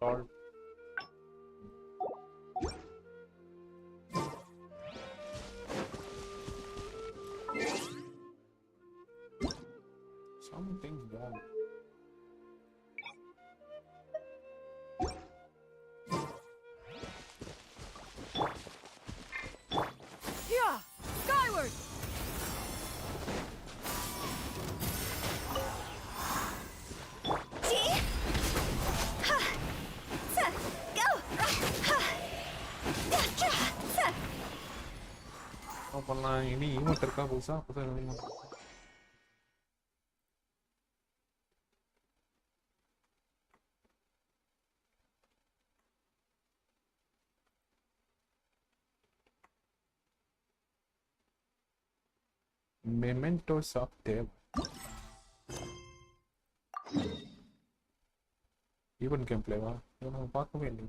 Solved. Something's wrong. Yeah! Skyward! Gee! Ha! Sa! Go! Ha! Da! Tra! Sa! என்ன பண்ணலாம் இனி emote இருக்கா புதுசா புதுசா Mementos of Death. Even gameplay வா நம்ம பார்க்கவே இல்லை.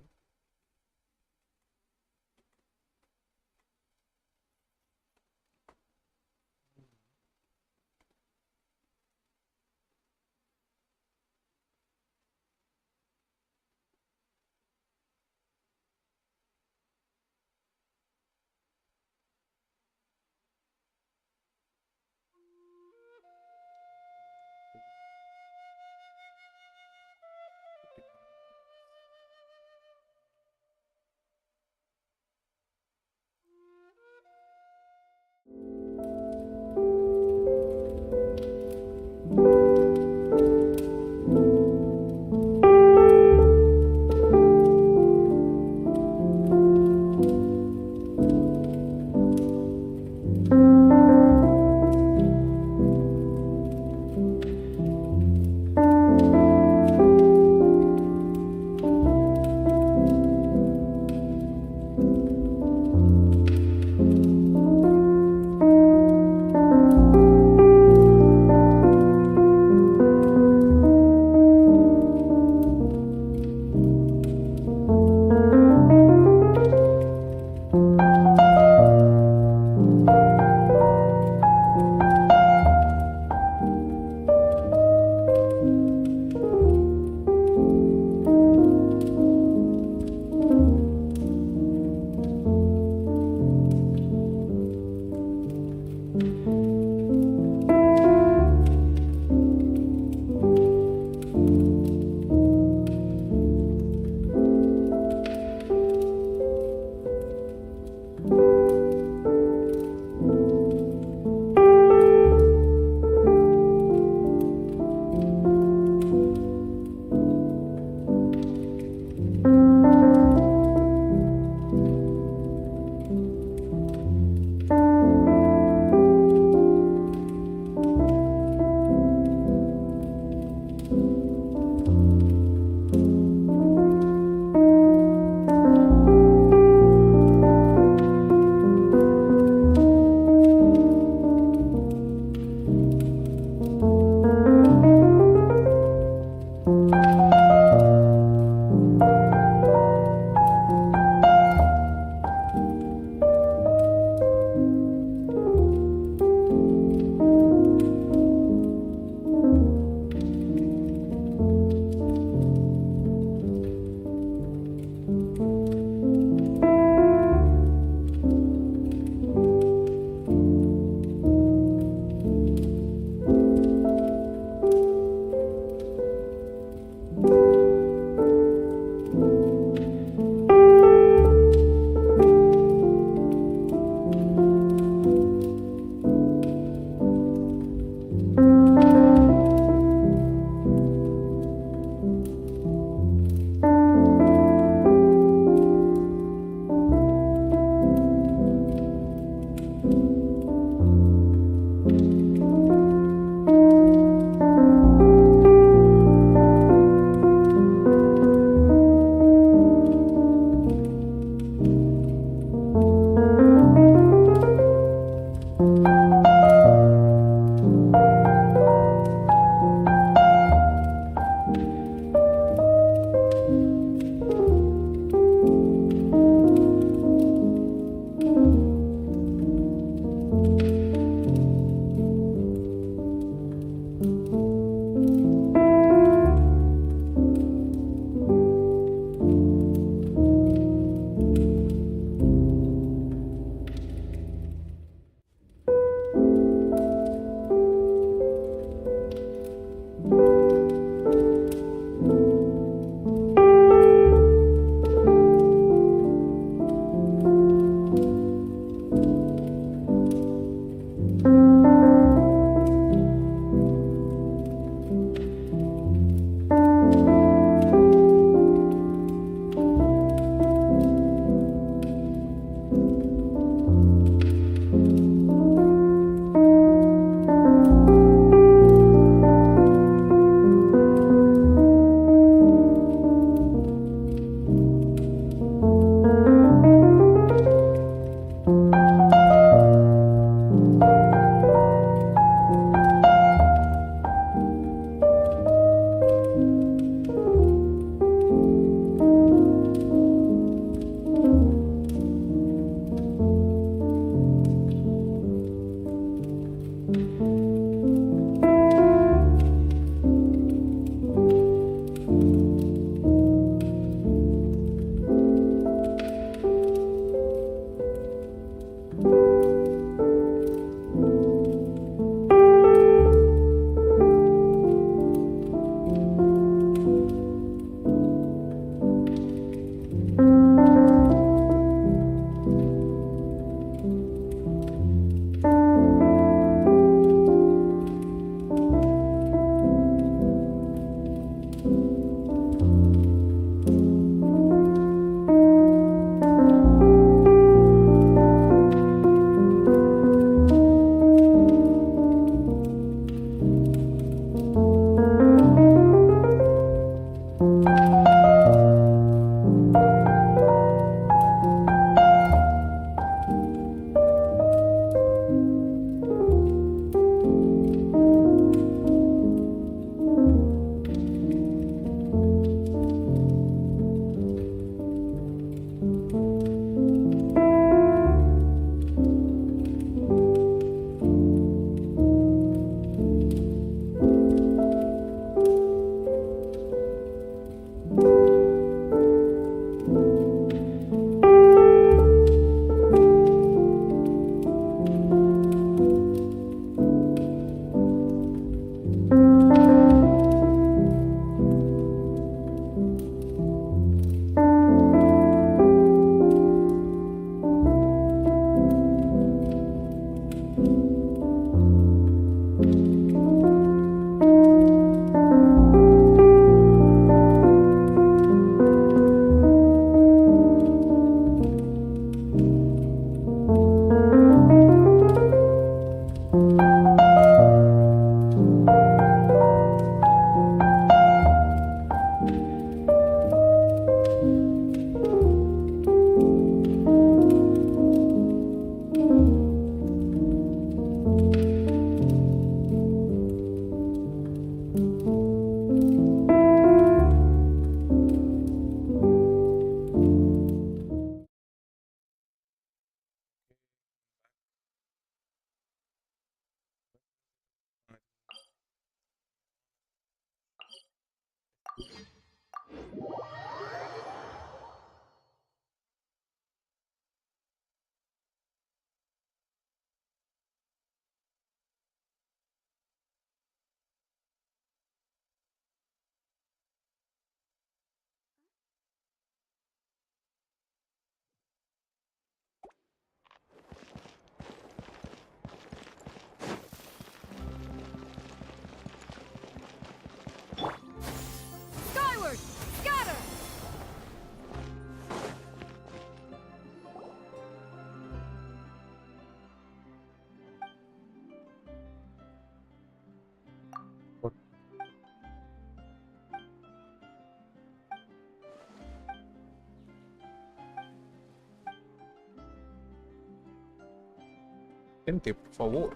Gente, por favor.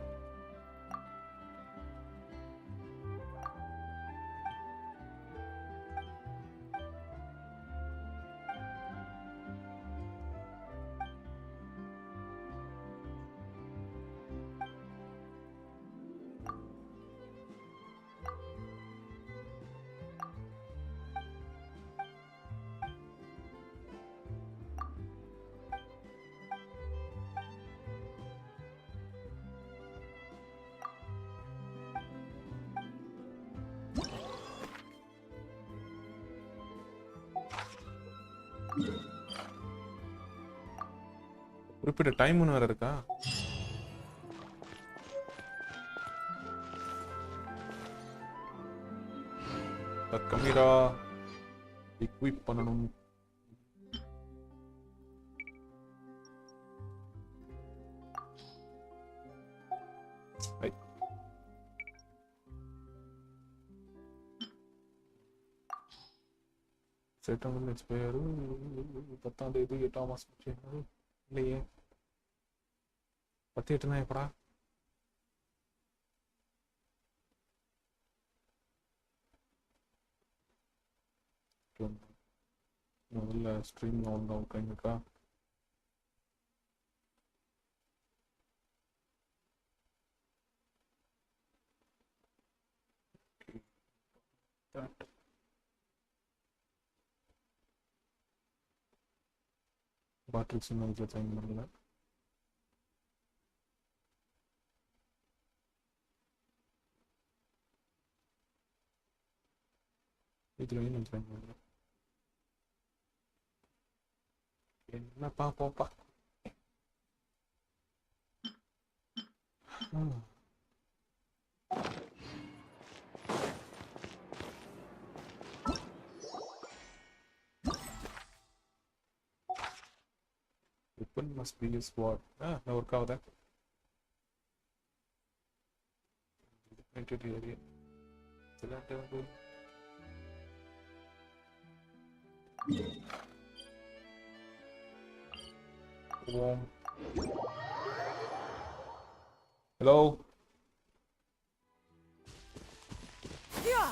குறிப்பிட்ட டைம்னு வேற இருக்கா? கம்மிடா equip பண்ணணும். ஐ செட்டல் எக்ஸ்பயர் 10ஆம் தேதி 8ஆம் மாசம் இல்லையே 10/8னா எப்படா? முதல்ல ஸ்ட்ரீம் ஆன் இருக்கா? பேட்ரிக்ஸ் இன்னும் சைன் பண்ணல. இதுல இன்னும் சைன் பண்ணல. என்னப்பா போப்பா. Weapon must be a sword. Work out that. Designated area. Select level. Hello. Yeah.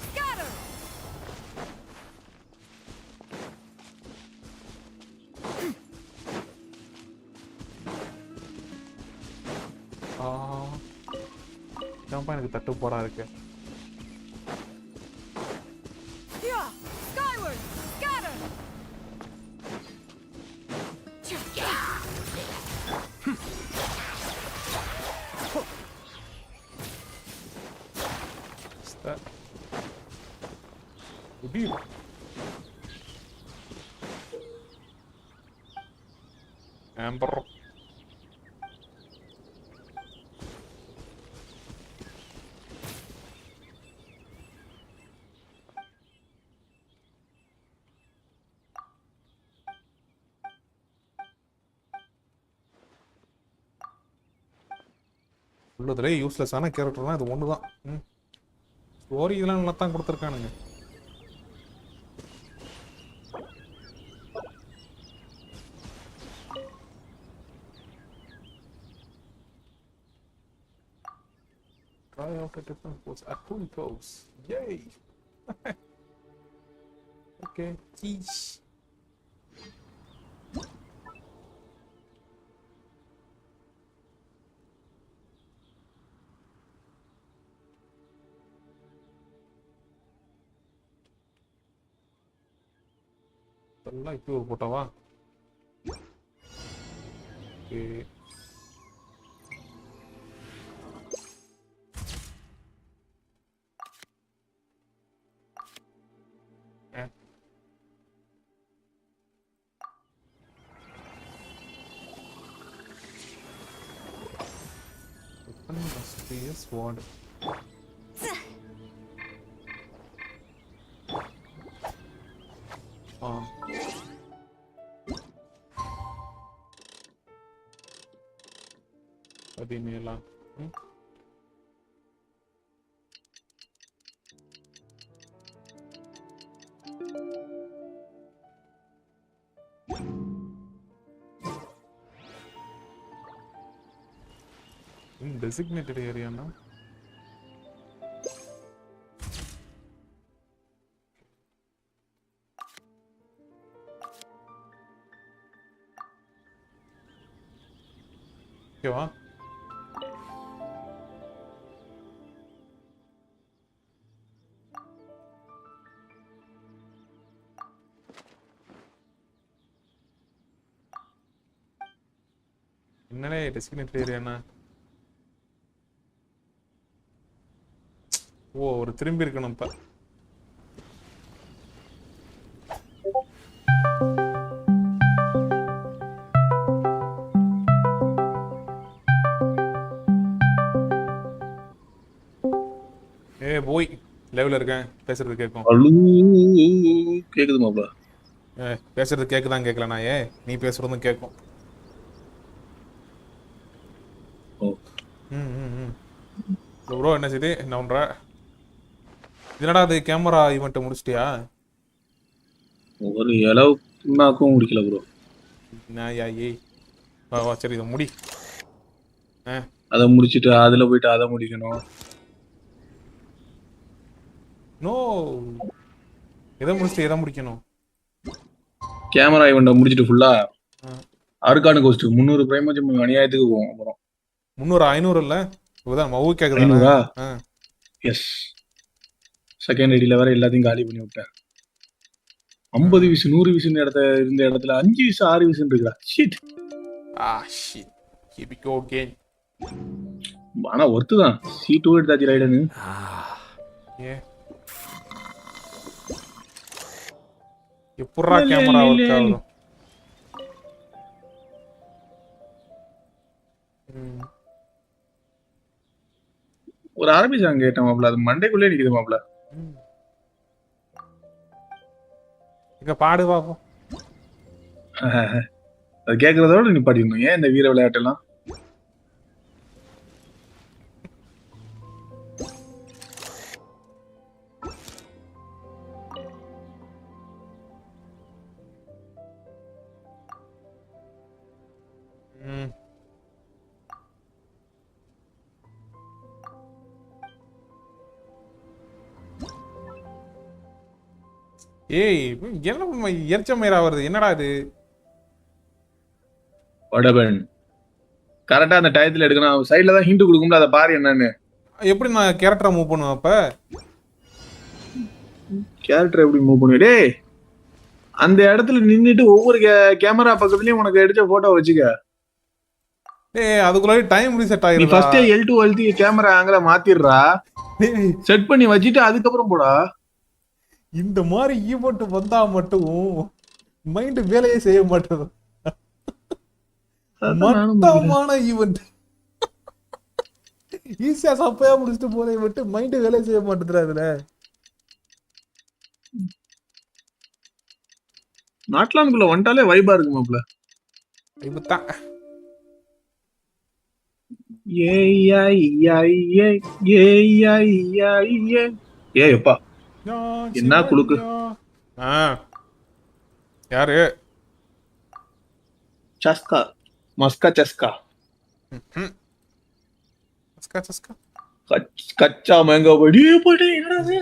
Scatter. ஜம்பா எனக்கு தட்டு போடா இருக்கு. Yeah. Skyward. Scatter. What's that? Ubi. Amber. உள்ளதுலே யூஸ்லெஸ்ஸான கேரக்டர்லாம் இது ஒன்று தான். ஸ்டோரி இதெல்லாம் நல்லா தான் கொடுத்துருக்கானுங்க. Try out a different pose at full pose. Yay! Okay, geez. இதெல்லாம் இப்போ போட்டவா? Okay. Must be a sword. Adinela. Designated ஏரியானா ஓகேவா? என்னடே டெசிக்னேட்டட் ஏரியானா? ஓ ஒரு திரும்பி இருக்கணும் இப்ப. போய் லைவ்ல இருக்கேன், பேசுறது கேட்கும். கேக்குது மாப்ள. பேசுறது கேக்குதான் கேட்கல நான் நீ பேசுறதும் கேட்கும். ப்ரோ என்ன செய்து என்ன பண்ற? என்னடா அது கேமரா ஈவெண்ட் முடிச்சிட்டியா? ஒரு அளவுக்கும் முடிக்கல ப்ரோ. வா வா சரி இதை முடி. அதை முடிச்சிட்டு அதுல போயிட்டு அதை முடிக்கணும். நோ எதை முடிச்சுட்டு எதை முடிக்கணும்? கேமரா ஈவெண்ட முடிச்சிட்டு ஃபுல்லா அர்கானு கோஸ்ட் 300 பிரைமேஜ் அநியாயத்துக்கு போவோம். அப்புறம் 300 500 இல்ல இதுதான் மவு கேக்குதா? 500 எஸ். செகண்ட் ஐடியில வேற எல்லாத்தையும் காலி பண்ணி விட்டேன். 50 விசு 100 விசுன்னு இருந்த இடத்துல 5 விசு 6 விசுன்னு இருக்கா. Shit. Shit. Here we go again. ஆனா ஒர்த்து தான். C2 எடுத்தாச்சு ரைடனு. எப்பறா கேமரா வர்க் ஆகும்? ஒரு அரபி சாங் கேட்டேன் மாப்ள. அது மண்டைக்குள்ளே நிக்குது மாப்ள. இங்க பாடு பாப்போம். அது கேக்குறதோட நீ பாடிடணும். ஏன் இந்த வீர விளையாட்டு எல்லாம்? ஏய் என்ன எரிச்ச மயிரா வருது? என்னடா இது? வடபன் கரெக்டா அந்த டயத்துல எடுக்கணும். சைடுல தான் ஹிண்ட் கொடுக்கும்ல, அதை பாரு என்னன்னு. எப்படி நான் கேரக்டரை மூவ் பண்ணுவேன்? அப்ப கேரக்டர் எப்படி மூவ் பண்ணுவே? டேய் அந்த இடத்துல நின்னுட்டு ஒவ்வொரு கேமரா பக்கத்துலயும் உனக்கு எடுத்த போட்டோ வச்சுக்க. டேய் அதுக்குள்ள டைம் ரீசெட் ஆயிருடா. நீ ஃபர்ஸ்ட் L2 அழுத்தி கேமரா ஆங்கில மாத்திடுறா. செட் பண்ணி வச்சிட்டு அதுக்கப்புறம் போடா. இந்த மாதிரி ஈவென்ட் வந்தா மட்டும் மைண்ட் வேலையே செய்ய மாட்டேது. மட்டமான ஈவென்ட் ஈஸியா சப்பையா முடிச்சுட்டு போதை விட்டு மைண்ட் வேலையை செய்ய மாட்டேதுடா இதுல. நாட்லான்குள்ள வந்துட்டாலே வைபா இருக்கு மாப்ள. இப்பதான் எப்பா என்ன குளுக்கு. யாரு? சஸ்கா மஸ்கா சஸ்கா சஸ்கா சஸ்கா கச்சா மேங்கோ படி போடு. என்னது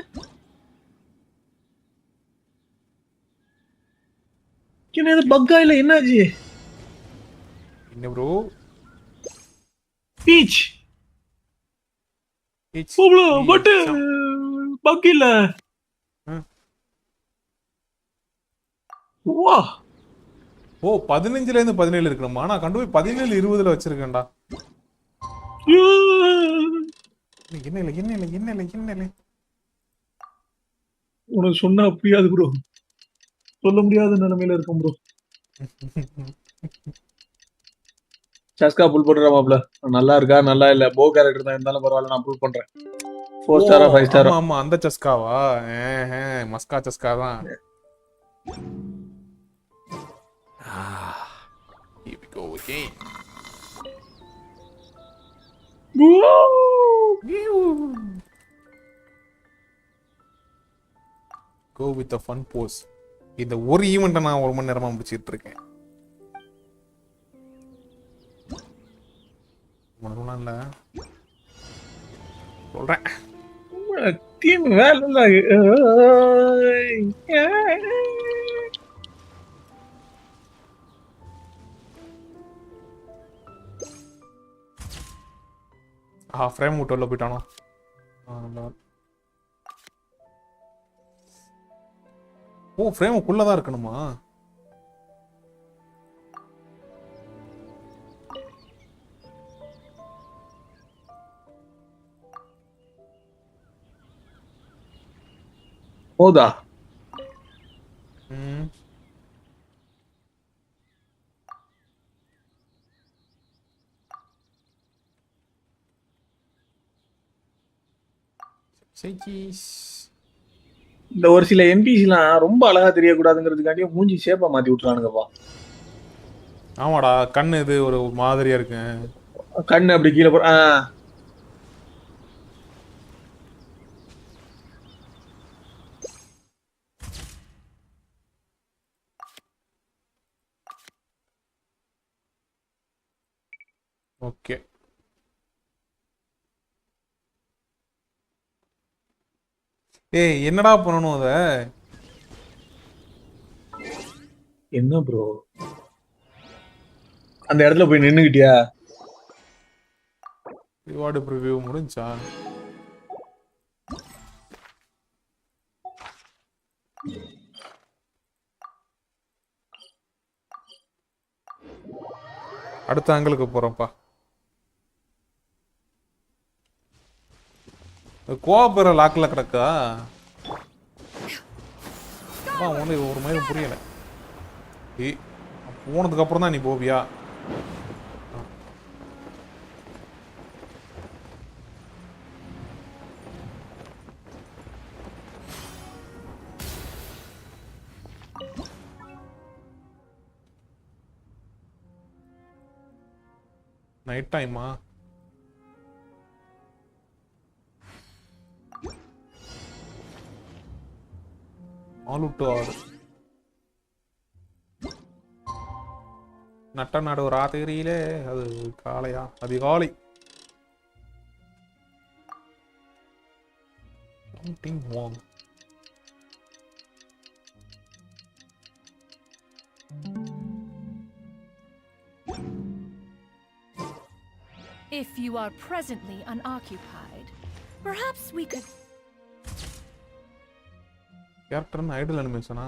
என்னது பக்கா இல்ல? என்னாச்சு? என்ன bro? Beach bro but buck இல்ல. வா ஓ 15ல இருந்து 17 இருக்கணுமா? நான் கண்டு போய் 17 20ல வச்சிருக்கேன்டா. என்ன இல்ல என்ன இல்ல என்ன இல்ல என்ன இல்ல உனக்கு சொன்னா புரியாது ப்ரோ. சொல்ல முடியாத நிலைமையில இருக்கும் ப்ரோ. சஸ்கா புல் பண்ற மாப்ள. நல்லா இருக்கா நல்லா இல்ல போ கேரக்டர் தான் இருந்தாலும் பரவாயில்ல, நான் புல் பண்றேன். 4 ஸ்டாரா 5 ஸ்டாரா? ஆமா அந்த சஸ்காவா? மஸ்கா சஸ்கா தான். Here we go again. Go with the fun pose. இந்த ஒரு ஈவெண்ட்டை நான் 1 மணி நேரமா முடிச்சிட்டு இருக்கேன். ஒண்ணுலாம் இல்ல. தீம் வேலை இல்ல. ஃப்ரேம் விட்டு உள்ள போயிட்டானோ. ஓ ஃப்ரேமுக்குள்ள தான் இருக்கணுமா? போதா? ம். சைக்கீஸ். இந்த ஒரு சில என்பிசிலாம் ரொம்ப அழகா தெரியக்கூடாதுங்கிறதுக்காண்டியே மூஞ்சி ஷேப்பா மாத்தி விட்டுறானுங்கப்பா. ஆமாடா, கண்ணு இது ஒரு மாதிரியா இருக்கு. கண்ணு அப்படி கீழே போ. ஓகே. ஏய் என்னடா பண்ணணும் அத? என்ன ப்ரோ அந்த இடத்துல போய் நின்னுக்கிட்டியா? ரிவார்டு ப்ரிவ்யூ முடிஞ்சா? அடுத்த ஆங்கிளுக்கு போறோம்ப்பா. கோபுர லாக்கில் கிடக்கா? அதான் ஒன்று ஒரு மாதிரி புரியலை. ஏய் போனதுக்கு அப்புறம் தான் நீ போவியா? நைட் டைமா? ஆலு டு ஆறு நட்ட நடு ராத்திரியிலே அது காலையா அதிகாலை. If you are presently unoccupied, perhaps we could. Character idle அனிமேஷனா?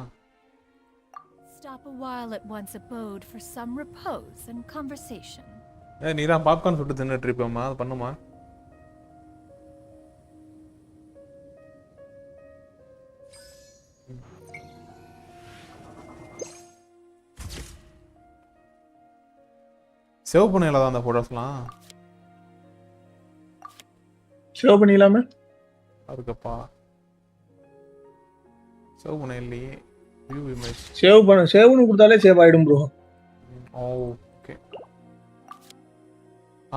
Stop a while at one's abode for some repose and conversation. நீ தான் பாப்கார்ன் சுட்டு தின்னுட்டு இருப்பேம்மா, அது பண்ணுமா? சேவ் பண்ணல தான் அந்த போட்டோஸ்லாம். சேவ் பண்ணிக்கலாமே? அதுக்கப்பா சேவ் பண்ண இல்லையே. வியூ இமேஜ் சேவ்னு கொடுத்தாலே சேவ் ஆயிடும் ப்ரோ. ஓகே.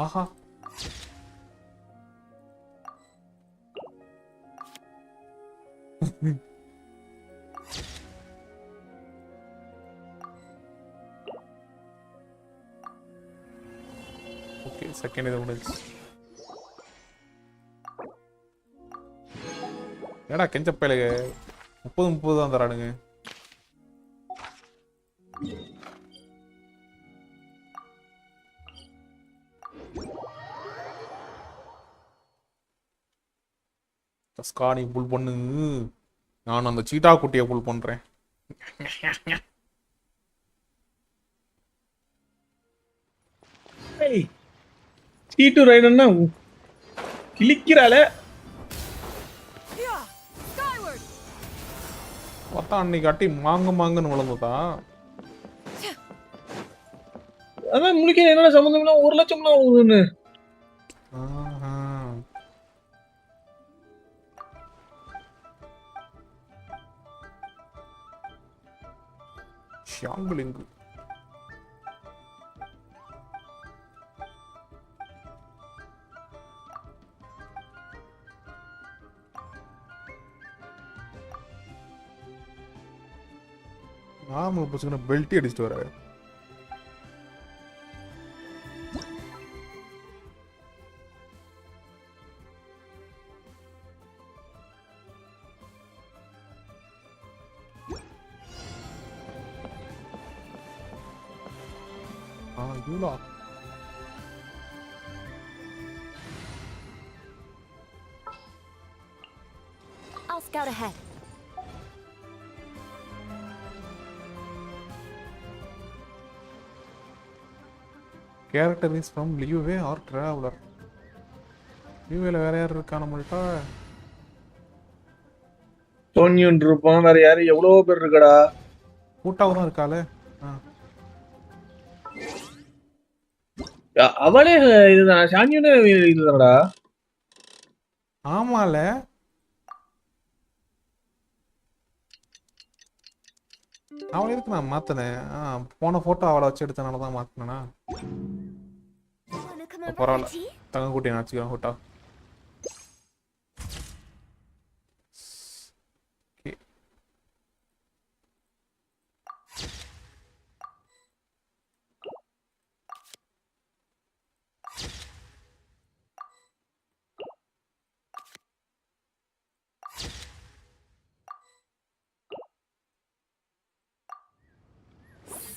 ஆஹா ஓகே செகண்ட் இது முடிஞ்சு. ஏடா கெஞ்சப்பையில 30 தான் தரானுங்க. ஸ்கானி புல் பண்ணு, நான் அந்த சீட்டா குட்டியை புல் பண்றேன். சீட்டு ரைடன்னா கிளிக்கிறாளே. பார்த்தா அன்னைக்கு அட்டி மாங்குன்னு விழுந்துதா? அதான் முழிக்க என்ன சம்பந்தம்னா 1 லட்சம்லாம் ஆகுதுன்னு. ஷாங்குலிங்கு நார்மல் பசங்க பெல்ட்டி அடிச்சுட்டு வர. இவ்வளோ I'll scout ahead. Character is from Liyue or traveller. லியூவேல வேற யார் இருக்கா நம்மள்ட்ட? சோன்யூன் இருப்பான், வேற யாரு எவ்வளவு பேர் இருக்கடா. கூட்டாவும் தான் இருக்காளே. அவளே இதுதான், சான்யூனே இதுதானடா. ஆமால, அவளை இருக்கு நான் மாத்தினேன். போன போட்டோ அவளை வச்சு எடுத்தனால தான் மாத்தினா. Wanna come over for பரவாயில்ல, tea? தங்க குட்டி நான் வச்சுக்கிறேன் photo.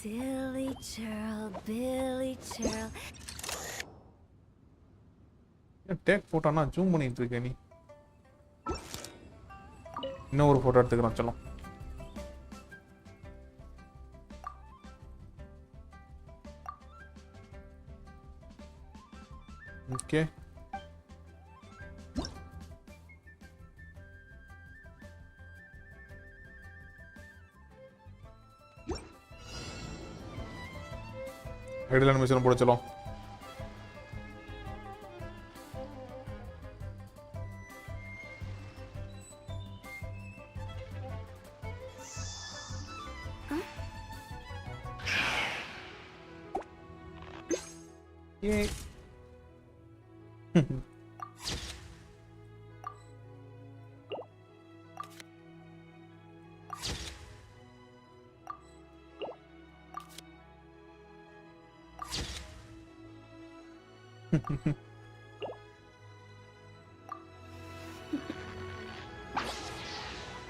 Silly churl, Billy churl. Take போட்டோன்னா ஜூம் பண்ணிட்டு இருக்க நீ. இன்னும் ஒரு போட்டோ எடுத்துக்கிறோம் சொல்லும். ஓகே, ஐடியல் அனிமேஷன் போட சொல்லும். Yay.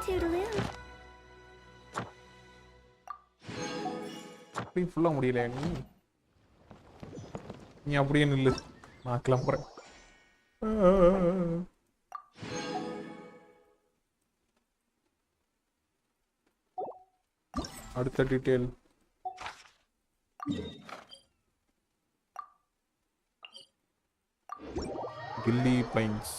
Toodaloo. அப்படியே ஃபுல்லா முடியல நீ அப்படியே நில்லு, நான் கிளம்புறேன். அடுத்த detail Guili Plains.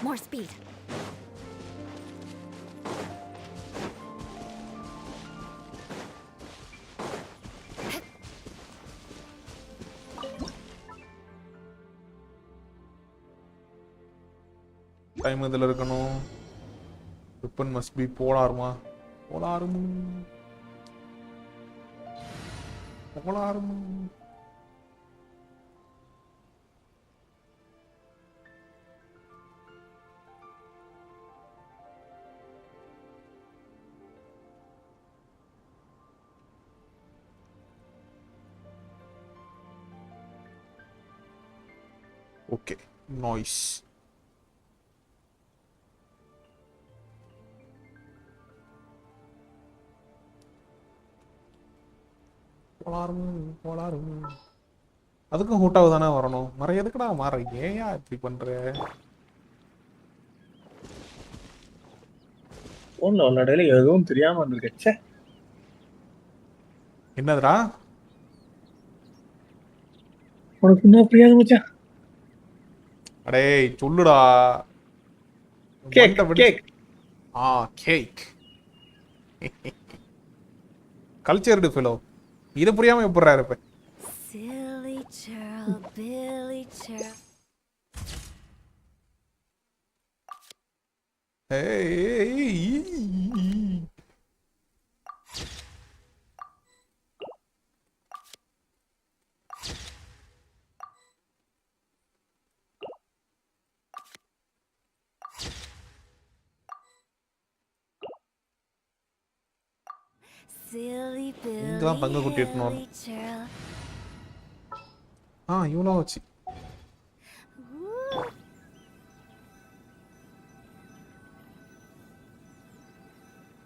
More speed. Time இதில் இருக்கணும். வெப்பன் மஸ்ட் பி போலாருமா? போலாரும் போலாரும். Okay, nice. போலாரும். அதுக்கும் ஹூட்டாவு தானே வரணும். மற எதுக்குடா மாற, ஏயா இப்படி பண்ற? போன்ல விளையாடையில எதுவும் தெரியாம இருந்திருக்கே. என்னதுடா உனக்கு என்ன புரியாது மச்சான்? அடே சொல்லுடா. Cake cake. Cake. Cultured fellow. இது புரியாம எப்படிடா இருப்ப? Silly churl, Billy churl. silly இங்கதான் தங்க குட்டி எட்டணும். Billy churl. இவ்வளோ வச்சு Woo.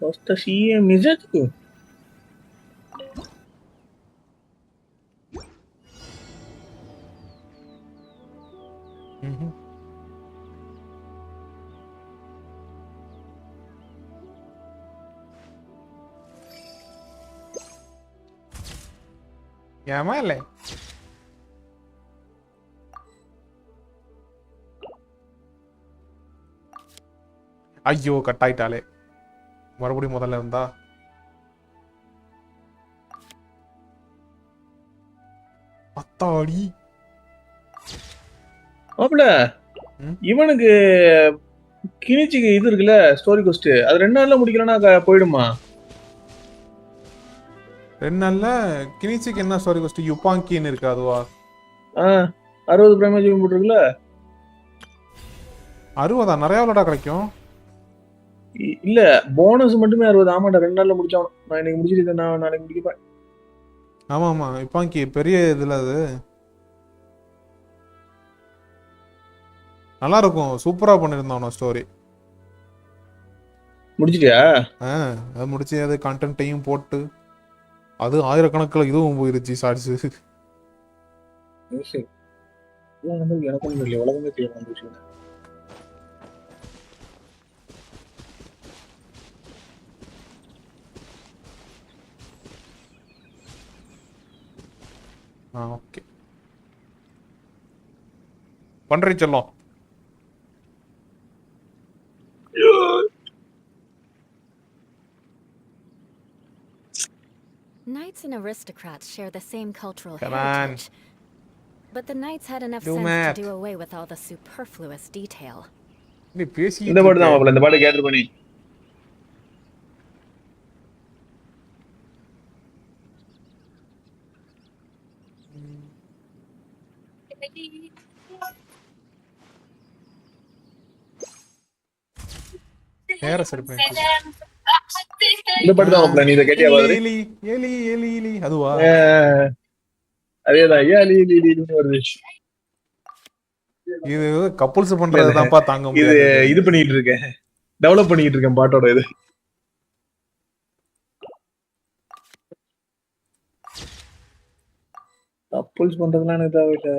Postasije mizetku. ஏமா இல்லை ஐயோ கட் ஆயிட்டாலே மறுபடியும் முதல்ல இருந்தா பத்தாடி மாப்பிள இவனுக்கு கிணிச்சிக்கு இது இருக்குல்ல ஸ்டோரி கோஸ்ட் அது 2 நாள்ல முடிக்கலன்னா போயிடுமா 2 நாள்ல கினிச்சிக்கு என்ன ஸ்டோரி கோஸ்ட் யுப்பாங்கின்னு இருக்கு அதுவா 60 பிரேமேஜ் போட்டுருக்குல்ல 60 நிறைய விளையாட கிடைக்கும் இல்ல போனஸ் மட்டுமே 60 ஆமாண்டா 2 நாள்ல முடிச்சான் நான் இன்னைக்கு முடிச்சிருக்கேன் நான் நாளைக்கு முடிக்கப்பேன் ஆமா ஆமா யுப்பாங்கி பெரிய இதுல அது நல்லா இருக்கும் சூப்பரா பண்ணிருந்தான் ஸ்டோரி முடிச்சிட்டியா அது முடிச்சு அது கண்டென்ட்டையும் போட்டு அது ஆயிரக்கணக்கில் இதுவும் போயிருச்சு ஷார்ட்ஸ் எனக்கும் இல்லை உலகமே தெரியும் ஓகே பண்றேன் செல்லம் Knights and aristocrats share the same cultural Come heritage. But the knights had enough Do sense math. to do away with all the superfluous detail. நீ பேசி இந்த பாட்டு தான் மாப்பிள இந்த பாட்டு கேட்டு பண்ணி நேர சரி பண்ணி இந்த பாட்டு தான் மாப்பிள நீ இதை கேட்டியா பாரு எலி எலி எலி எலி அதுவா அதேதான் வருது இது கப்புள்ஸ் பண்றதுதான்ப்பா தாங்க இது முடியாது இது பண்ணிட்டு இருக்கேன் டெவலப் பண்ணிட்டு இருக்கேன் பாட்டோட இது கப்புள்ஸ் பண்றதுலாம் எனக்கு தேவையில்ல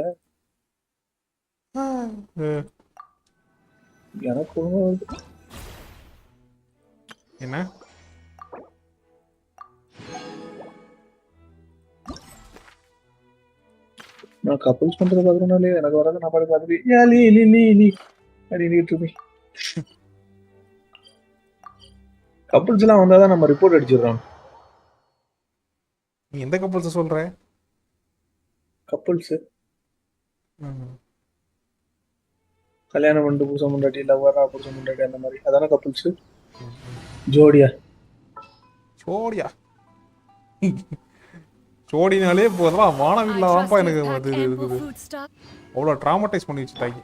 எனக்கு என்ன நான் கப்புள்ஸ் பண்றத பாக்குறதுனாலே எனக்கு வராது நான் பாட்டு பார்த்துட்டு யா லீ லீ லீ லீ அப்படின்ட்டு இருக்கேன் கப்புள்ஸ் எல்லாம் வந்தாதான் நம்ம ரிப்போர்ட் அடிச்சிடுறோம் நீ எந்த கப்புள்ஸ் சொல்ற கப்புள்ஸ் கல்யாணம் பண்ணிட்டு புதுசா முன்னாடி லவ்வரா புதுசா முன்னாடி அந்த மாதிரி அதான கப்புள்ஸ் ஜோடியா சோடியா சோடினாலே போதெல்லாம் வானவில்லாதான்ப்பா எனக்கு அது இருக்குது அவ்வளோ ட்ராமடைஸ் பண்ணி வச்சுட்டாங்க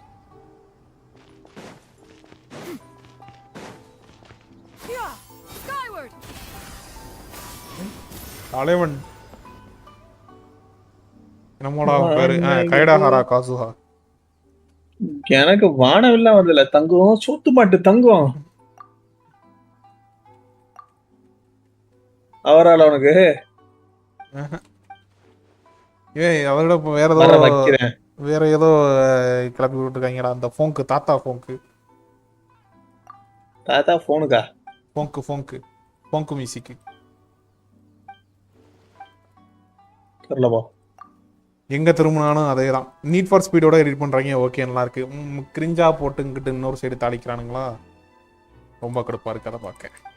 தலைவன் நம்மளோட பேரு கைடாஹாரா காசுஹா எனக்கு வானவில்லாம் வரல தங்கம் சோத்து மாட்டு தங்கம் அவரால் உனக்கு அவரோட வேற ஏதோ கிளப்பி விட்டுருக்காங்கடா அந்த ஃபோங்கு தாத்தா ஃபோங்கு தாத்தா ஃபோனுக்கா ஃபோங்கு மியூசிக்கு தெரியலப்பா எங்க திரும்பினாலும் அதே தான் நீட் ஃபார் ஸ்பீடோட எடிட் பண்றாங்க ஓகே நல்லா இருக்கு கிரிஞ்சா போட்டுங்கிட்டு இன்னொரு சைடு தாளிக்கிறானுங்களா ரொம்ப கடுப்பா இருக்கு அதை பார்க்க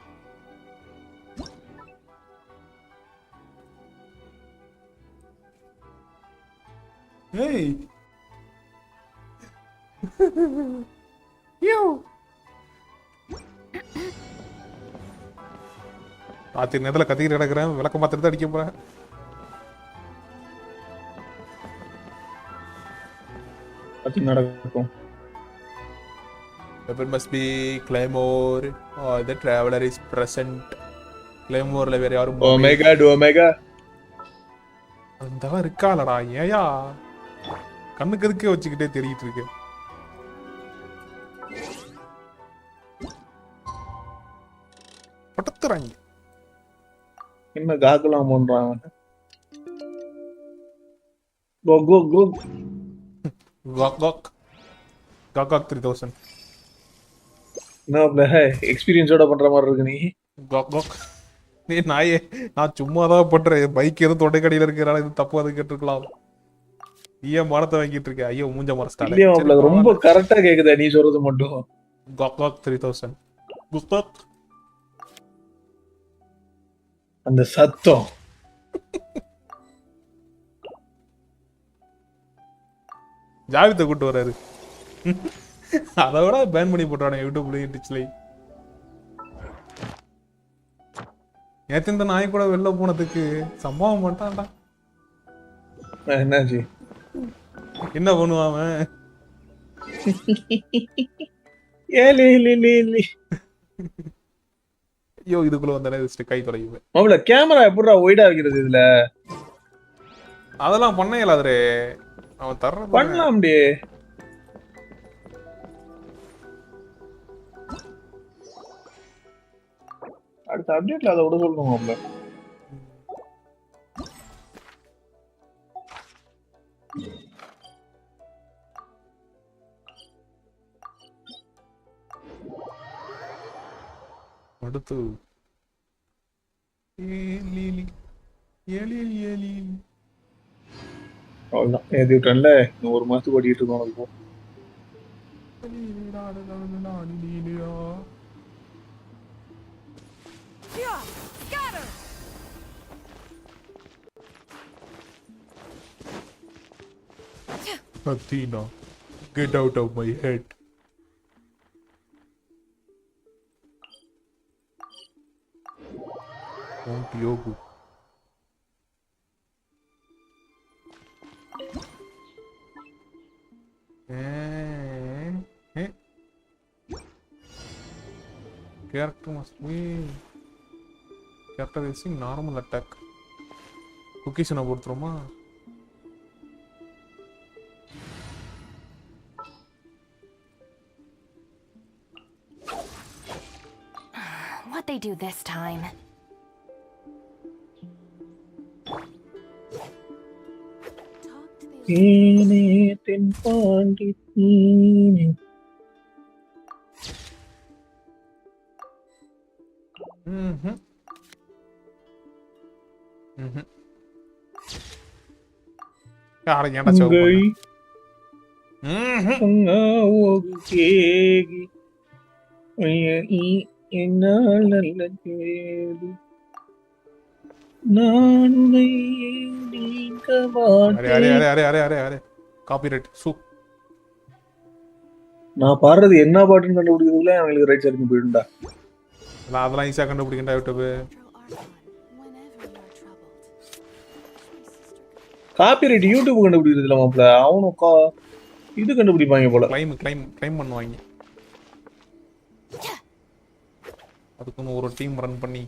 Hey! Yo! ராத்திரி நேரத்தில் கத்திக்கிட்டு கிடக்குறேன் விளக்க மாத்திரம் தான் அடிக்க போறேன் நடக்கும் Weapon must be Claymore or the traveler is present கிளைமோர்ல வேற யாரும் oh my god oh my god. அந்த இருக்காளடா ஏயா கண்ணுக்கு எதுக்கே வச்சுக்கிட்டே தெரியிட்டு இருக்கு. படுத்துறாங்க என்ன காக்கலாம் பண்றாங்க. கோ கோ கோ. காக் காக் காக் காக் 3000 என்ன எக்ஸ்பீரியன்ஸோட பண்ற மாதிரி இருக்கு நீ. காக் காக். நீ நாயே நான் சும்மா தான் பண்றேன். பைக் எதுவும் தொண்டைக்கடியில இருக்கிறால இது தப்பு அது கேட்டுருக்கலாம். ஏன் மரத்தை வாங்கிட்டு இருக்க? ஐயோ மூஞ்ச மரஸ்டாலே. இல்லையா மாப்ள ரொம்ப கரெக்டா கேக்குதா நீ சொல்றது மட்டும். காக் காக் 3000 குஸ்தாக். அந்த சத்தம் ஜாவித்தை கூட்டு வர்றாரு. அதை விட பேன் பண்ணி போட்டானே யூடியூப்லயும் டிச்லயும். நேத்து இந்த நாய் கூட வெளில போனதுக்கு சம்பவம் பண்ணிட்டான்டா. என்னாச்சு? என்ன பண்ணுவான் அவன்? ஐயோ இதுக்குள்ள வந்தானே கை தொலையுவேன். மாப்ள கேமரா எப்படிடா ஒய்டா வைக்கிறது இதுல? அதெல்லாம் பண்ண இயலாதுரே. அவன் தர்றது பண்ணலாம் டே. அடுத்த அப்டேட்ல அதை விட சொல்லணும் மாப்ள. அடுத்து அவ்வளவுதான் ஏதி விட்டேன்ல. இன்னும் ஒரு மாசத்துக்கு ஓடிட்டு இருக்கோம் இப்போ. Athena, get out of my head. Mount Yogu. Character must be character using normal attack. Cookies na போடுறோமா? What they do this time? நீனே தென்பாண்டி நீனே. யாரை ஏன்டா சேவ் பண்ண? கேகி என்னால் நல்ல கேடு நான் உன்னை நீங்க மாட்டேன். காப்பிரைட் சூ. நான் பாடுறது என்ன பாட்டுன்னு கண்டுபிடிக்கிறதுல அவங்களுக்கு ரைட் சைடுக்கு போயிடும்டா. அதெல்லாம் ஈஸியா கண்டுபிடிக்கண்டா யூடியூப். காப்பிரைட் யூடியூப் கண்டுபிடிக்கிறது இல்ல மாப்ள. அவனும் இது கண்டுபிடிப்பாங்க போல. கிளைம் பண்ணுவாங்க. அதுக்குன்னு ஒரு டீம் ரன் பண்ணி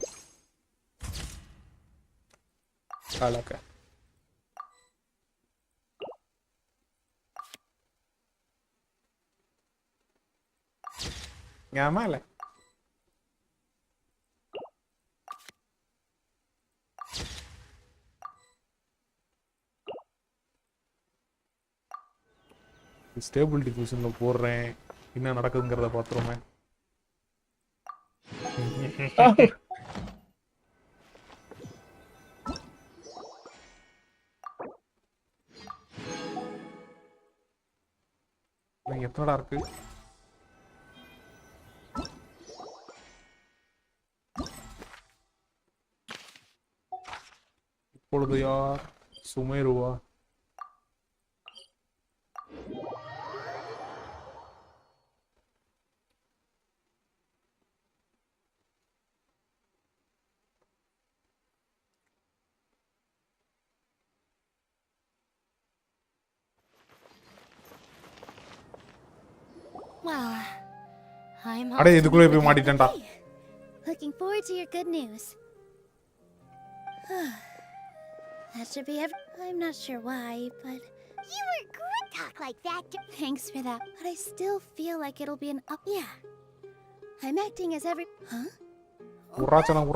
காலக்க. ஞாபகம் இல்லை. ஸ்டேபிள் டிஃபியூஷன்ல போடுறேன். என்ன நடக்குதுங்கிறத பார்த்துருமே. எத்தனடா இருக்கு? இப்பொழுது யார்? சுமேருவா? Well, I'm அடே off to இதுக்குள்ள meet போய் with மாட்டிட்டேன்டா. Looking forward to your good news. That should be I'm not sure why, but you were good. Talk like that. Thanks for that. But I still feel like it'll be an up. Yeah. I'm acting as every. Huh? உர்ராச்சலம்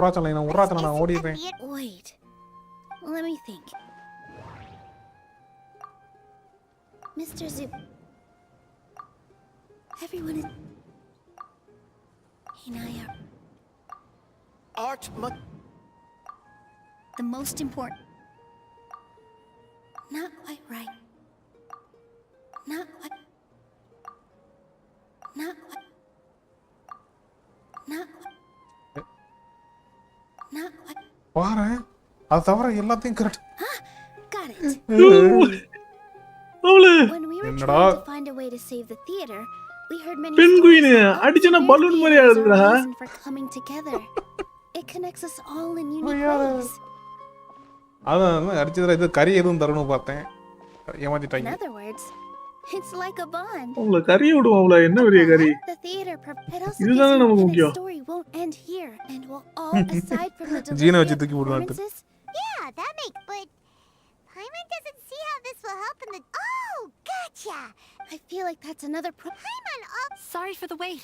நான் ஓடிடுறேன். Wait. Let me think. Mr. Zoop. Everyone is. Hinaya. The most important. Not quite right. Not quite. Not quite. Not quite. Not quite. பாரு அது தவிர எல்லாத்தையும் correct. Got it. அவளே When we were என்னடா? trying to find a way to save the theater, we heard many penguin stories about அடிச்சனா how balloon மாதிரி theaters are ஆடுதுடா. a reason for coming together. It connects us all in unique ways. அதான் அடிச்சதுல இது கறி எதுவும் தரணும் பார்த்தேன். In ஏமாத்திட்டாங்க. other words, it's like a bond. அவள கறி விடுவோம் அவள என்ன பெரிய கறி. The theater it also இதுதானே gives you நமக்கு and முக்கியம். its story won't end here and will all aside from the ஜீனை delivery வச்சு of தூக்கி போடுவான்ட்டு. performances. Yeah, that makes but Paimon doesn't see how this will help in the Oh, gotcha. I feel like that's another Paimon Sorry for the wait.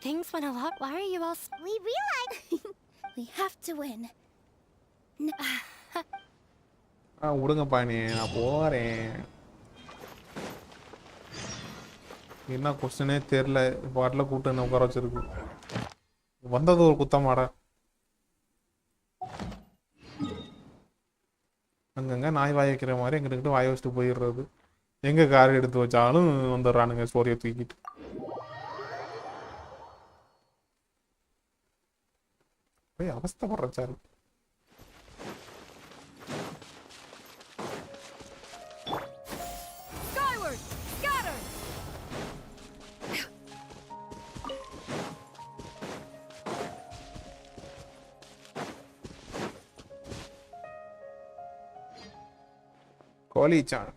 Things went a lot. Why are you all... we realize we have to win. விடுங்க பாணி நான் போறேன். என்ன கொஸ்டினே தெரியல. பாட்டில் கூப்பிட்டு என்ன உட்கார வச்சிருக்கு. வந்தது ஒரு குத்தமாடா. அங்கங்க நாய் வாய் வைக்கிற மாதிரி எங்கிட்ட வாய் வச்சுட்டு போயிடுறது. எங்க கார் எடுத்து வச்சாலும் வந்துடுறானுங்க ஸ்டோரியை தூக்கிட்டு. போய் அவஸ்தைப்படுற சாரு. Skyward! Scatter! கோலி-chan.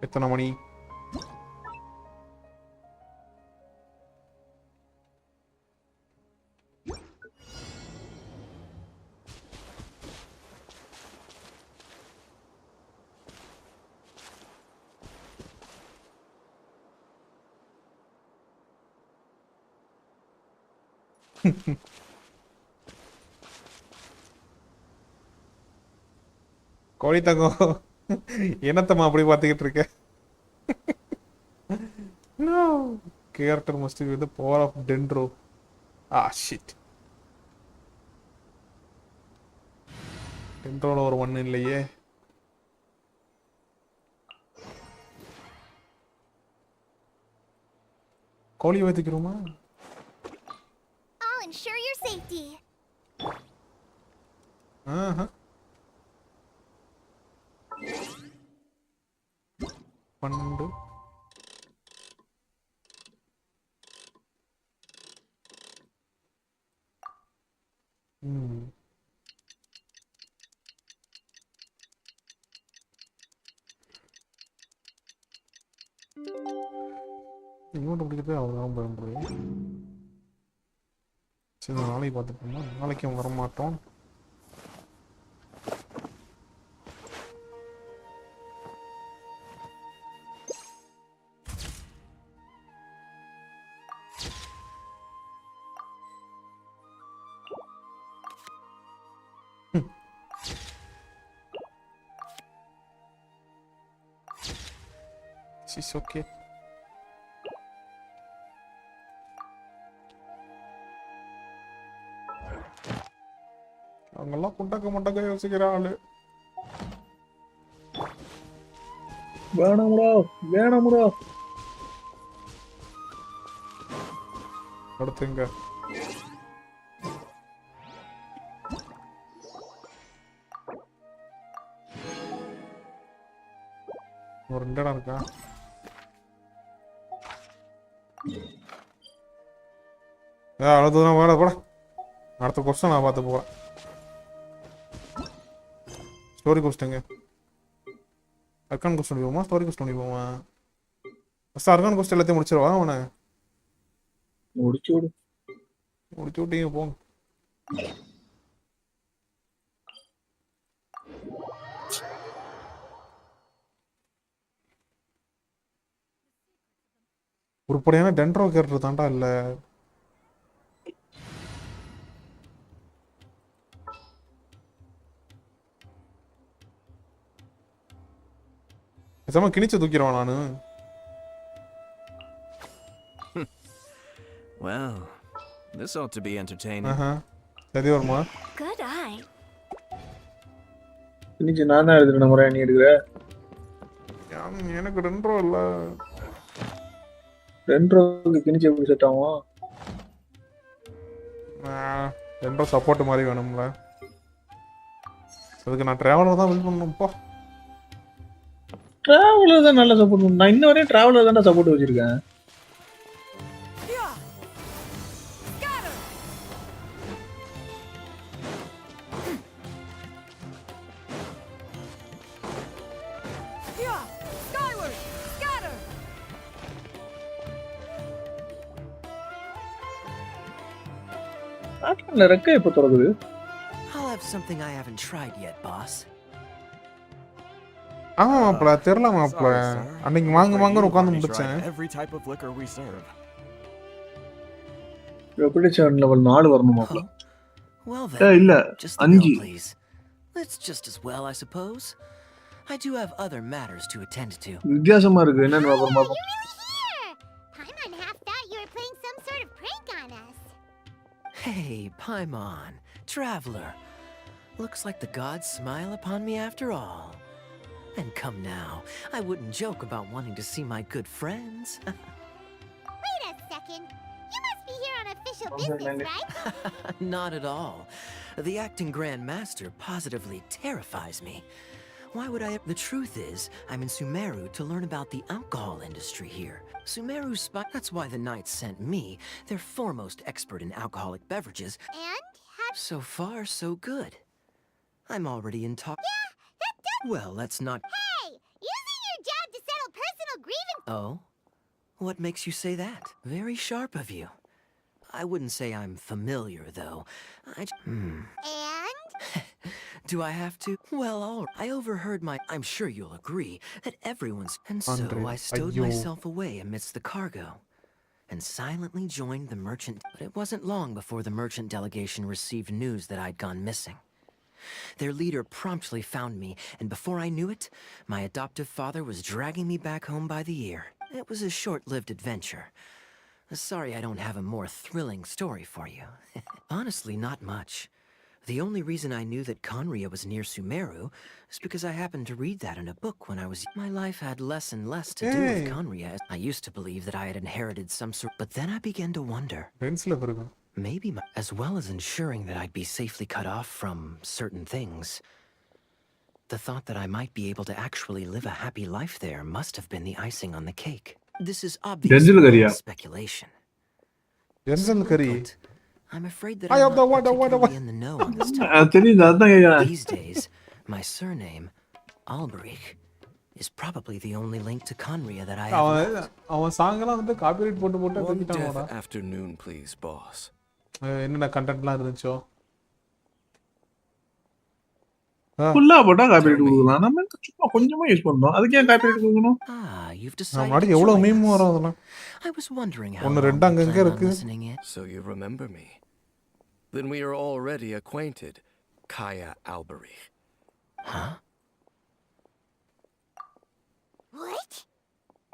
எத்தனை மணி? கோழி தங்கம் என்னத்தம்மா அப்படி பார்த்துக்கிட்டு இருக்க? No. Character must be the power of Dendro. Ah shit. Dendroல ஒரு ஒண்ணு இல்லையே. கோழி வைத்துக்கிறோமா? I'll ensure your safety. பண்டு இவன்ட்டு பிடிக்கிறது அவ்வளோதான் பயன்படுது. சரி நாளைக்கு பார்த்துட்டோம்னா நாளைக்கு வரமாட்டோம். She's okay. அவங்கெல்லாம் குண்டக்க யோசிக்கிற ஆளு. வேணாமுடா அடுத்துங்க ஒரு 2 இடம் இருக்கா? அவ்வளோ தூரம் வேலை போட. அடுத்த கொஸ்டின் நான் பார்த்து போகிறேன். ஸ்டோரி கொஸ்டிங்க. அர்கான் கொஸ்டின் போமா, ஸ்டோரி கொஸ்டின் போமா? ஃபஸ்ட்டு அர்கான் கொஸ்டின் எல்லாத்தையும் முடிச்சிருவா அவனை. முடிச்சு விடு. முடிச்சு விட்டீங்க போங்க. உருப்படியான டென்ட்ரோ கேரக்டர் தாண்டா இல்லை. பேசாம கிணிச்சு தூக்கிடுவான் நானு. Well, this ought to be entertaining. சரி வருமா? Good eye. இன்னைக்கு நான் தான் எடுத்துக்கிற முறை நீ எடுக்கிற. எனக்கு டென்ட்ரோ இல்லை. 2 ரூபாய்க்கு கிணிச்சு எப்படி செட் ஆகும்? டென்ட்ரோ சப்போர்ட் மாதிரி வேணும்ல. அதுக்கு நான் டிராவலர் தான் பில் பண்ணணும்ப்பா. டிராவலர் தான் நல்லா சப்போர்ட் பண்ணும். நான் இன்ன வரையும் டிராவலர் தான் சப்போர்ட் வச்சிருக்கேன். நாட்டில் ரெக்கை எப்போ திறக்குது? I'll have something I haven't tried yet, boss. ஆமா மாப்பிள, தெரியல மாப்பிள. Sorry, sir. அன்னைக்கு வாங்க வாங்கன்னு You've உட்காந்து already tried முடிச்சேன். every type of liquor we serve. Reputation level 4 வரணுமாப்ல. Well then, இல்ல just the 5. bill, please. It's just as well, I suppose. I do have other matters to attend to. வித்தியாசமா இருக்கு. என்னன்னு பாப்போம் பாப்போம். Paimon half thought you were playing some sort of prank on us. Hey, Paimon, traveler. Looks like the gods smile upon me after all. And come now, I wouldn't joke about wanting to see my good friends. Wait a second. You must be here on official business, right? Not at all. The acting Grand Master positively terrifies me. Why would I? The truth is, I'm in Sumeru to learn about the alcohol industry here. Sumeru's spot. That's why the Knights sent me, their foremost expert in alcoholic beverages. And have So far, so good. I'm already in talk. yeah, that does. Well, let's not. Hey, using your job to settle personal grievance. Oh? What makes you say that? Very sharp of you. I wouldn't say I'm familiar, though. And Do I have to? Well, I overheard I'm sure you'll agree that everyone's. And so Andre, I stowed ayyo. myself away amidst the cargo and silently joined the merchant. But it wasn't long before the merchant delegation received news that I'd gone missing. Their leader promptly found me, and before I knew it, my adoptive father was dragging me back home by the ear. It was a short-lived adventure. Sorry I don't have a more thrilling story for you. Honestly, not much. The only reason I knew that Conria was near Sumeru is because I happened to read that in a book when I was. My life had less and less to do with Hey. Conria. I used to believe that I had inherited some sort, but then I began to wonder. ஃப்ரெண்ட்ஸ்ல இருக்கும். Maybe, as well as ensuring that I'd be safely cut off from certain things, the thought that I might be able to actually live a happy life there must have been the icing on the cake. This is obviously Denzel all speculation. ஜென்சல் curry. But I'm afraid that I I'm am the not one, the one, the particularly in the know on this topic. அது தெரியுது. அதான் கேக்குறேன். These days, my surname, Alberich, is probably the only link to Conria that I have அவன் left. அவன் சாங்கெல்லாம் வந்து copyright போட்டு போட்டு One தூக்கிட்டாங்கடா. death afternoon, please, boss. என்னென்ன கண்டென்ட்லாம் இருந்துச்சோ. ஃபுல்லா போட்டா காப்பிரைட் கொடுக்கலாம். நம்ம சும்மா கொஞ்சமா யூஸ் பண்றோம். அதுக்கு ஏன் காப்பிரைட் கொடுக்கணும்? You've நான் decided முன்னாடி to எவ்வளவு join மீம் us. வரும் அதெல்லாம். I was wondering how ஒன்னு long ரெண்டு you அங்கங்க plan on இருக்கு. listening in. So you remember me. Then we are already acquainted, Kaya Alberich. Huh? what?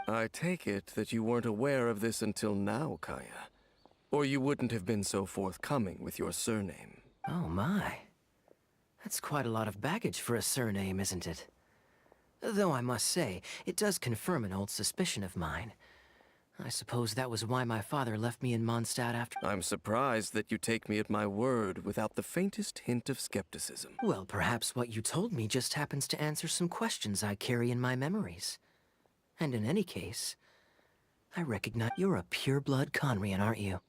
I take it that you weren't aware of this until now, Kaya. Or you wouldn't have been so forthcoming with your surname. Oh my. That's quite a lot of baggage for a surname, isn't it? Though I must say, it does confirm an old suspicion of mine. I suppose that was why my father left me in Mondstadt after. I'm surprised that you take me at my word without the faintest hint of skepticism. Well, perhaps what you told me just happens to answer some questions I carry in my memories. And in any case, I recognize you're a pure-blood Conrian, aren't you?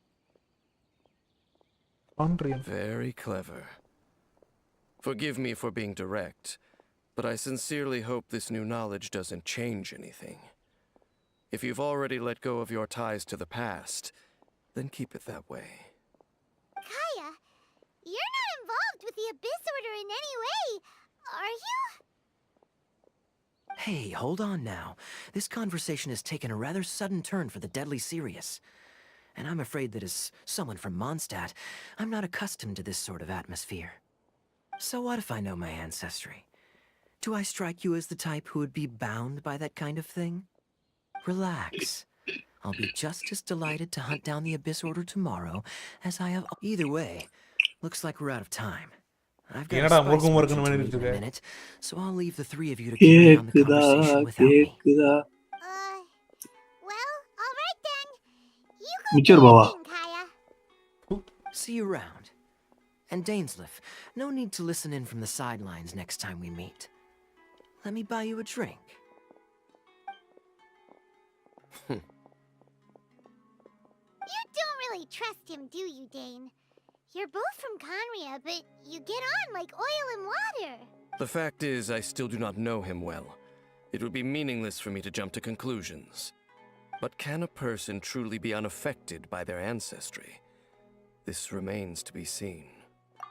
Conrian. Very clever. Forgive me for being direct, but I sincerely hope this new knowledge doesn't change anything. If you've already let go of your ties to the past, then keep it that way. Kaya, you're not involved with the Abyss Order in any way, are you? Hey, hold on now. This conversation has taken a rather sudden turn for the deadly serious. And I'm afraid that as someone from Mondstadt, I'm not accustomed to this sort of atmosphere. So what if I know my ancestry? Do I strike you as the type who would be bound by that kind of thing? Relax. I'll be just as delighted to hunt down the Abyss Order tomorrow as I have... Either way, looks like we're out of time. I've got a என்னடா spice முறுக்கு merchant முறுக்குன்னு to பண்ணிட்டு meet in a இருக்க? minute, so I'll leave the three of you to carry on the கேக்குதா conversation without me. கேக்குதா Well, alright then. You go mister do your power thing, Kaya. See you around. And Dainsleif, no need to listen in from the sidelines next time we meet. Let me buy you a drink. You don't really trust him, do you, Dane? You're both from Conria, but you get on like oil and water. The fact is, I still do not know him well. It would be meaningless for me to jump to conclusions. But can a person truly be unaffected by their ancestry? This remains to be seen.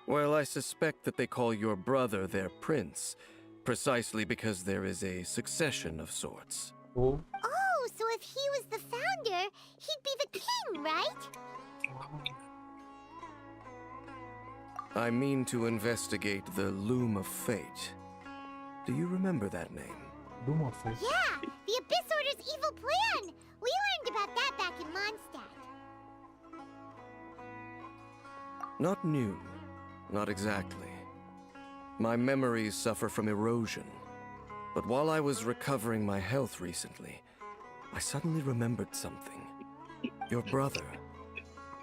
Well, I suspect that they call your brother their prince, precisely because there is a succession of sorts. Oh. Oh, so if he was the founder, he'd be the king, right? I mean to investigate the Loom of Fate. Do you remember that name? Doom of Fate. Yeah, the Abyss Order's evil plan. We learned about that back in Mondstadt. Not new. Not exactly. My memories suffer from erosion. But while I was recovering my health recently, I suddenly remembered something. Your brother.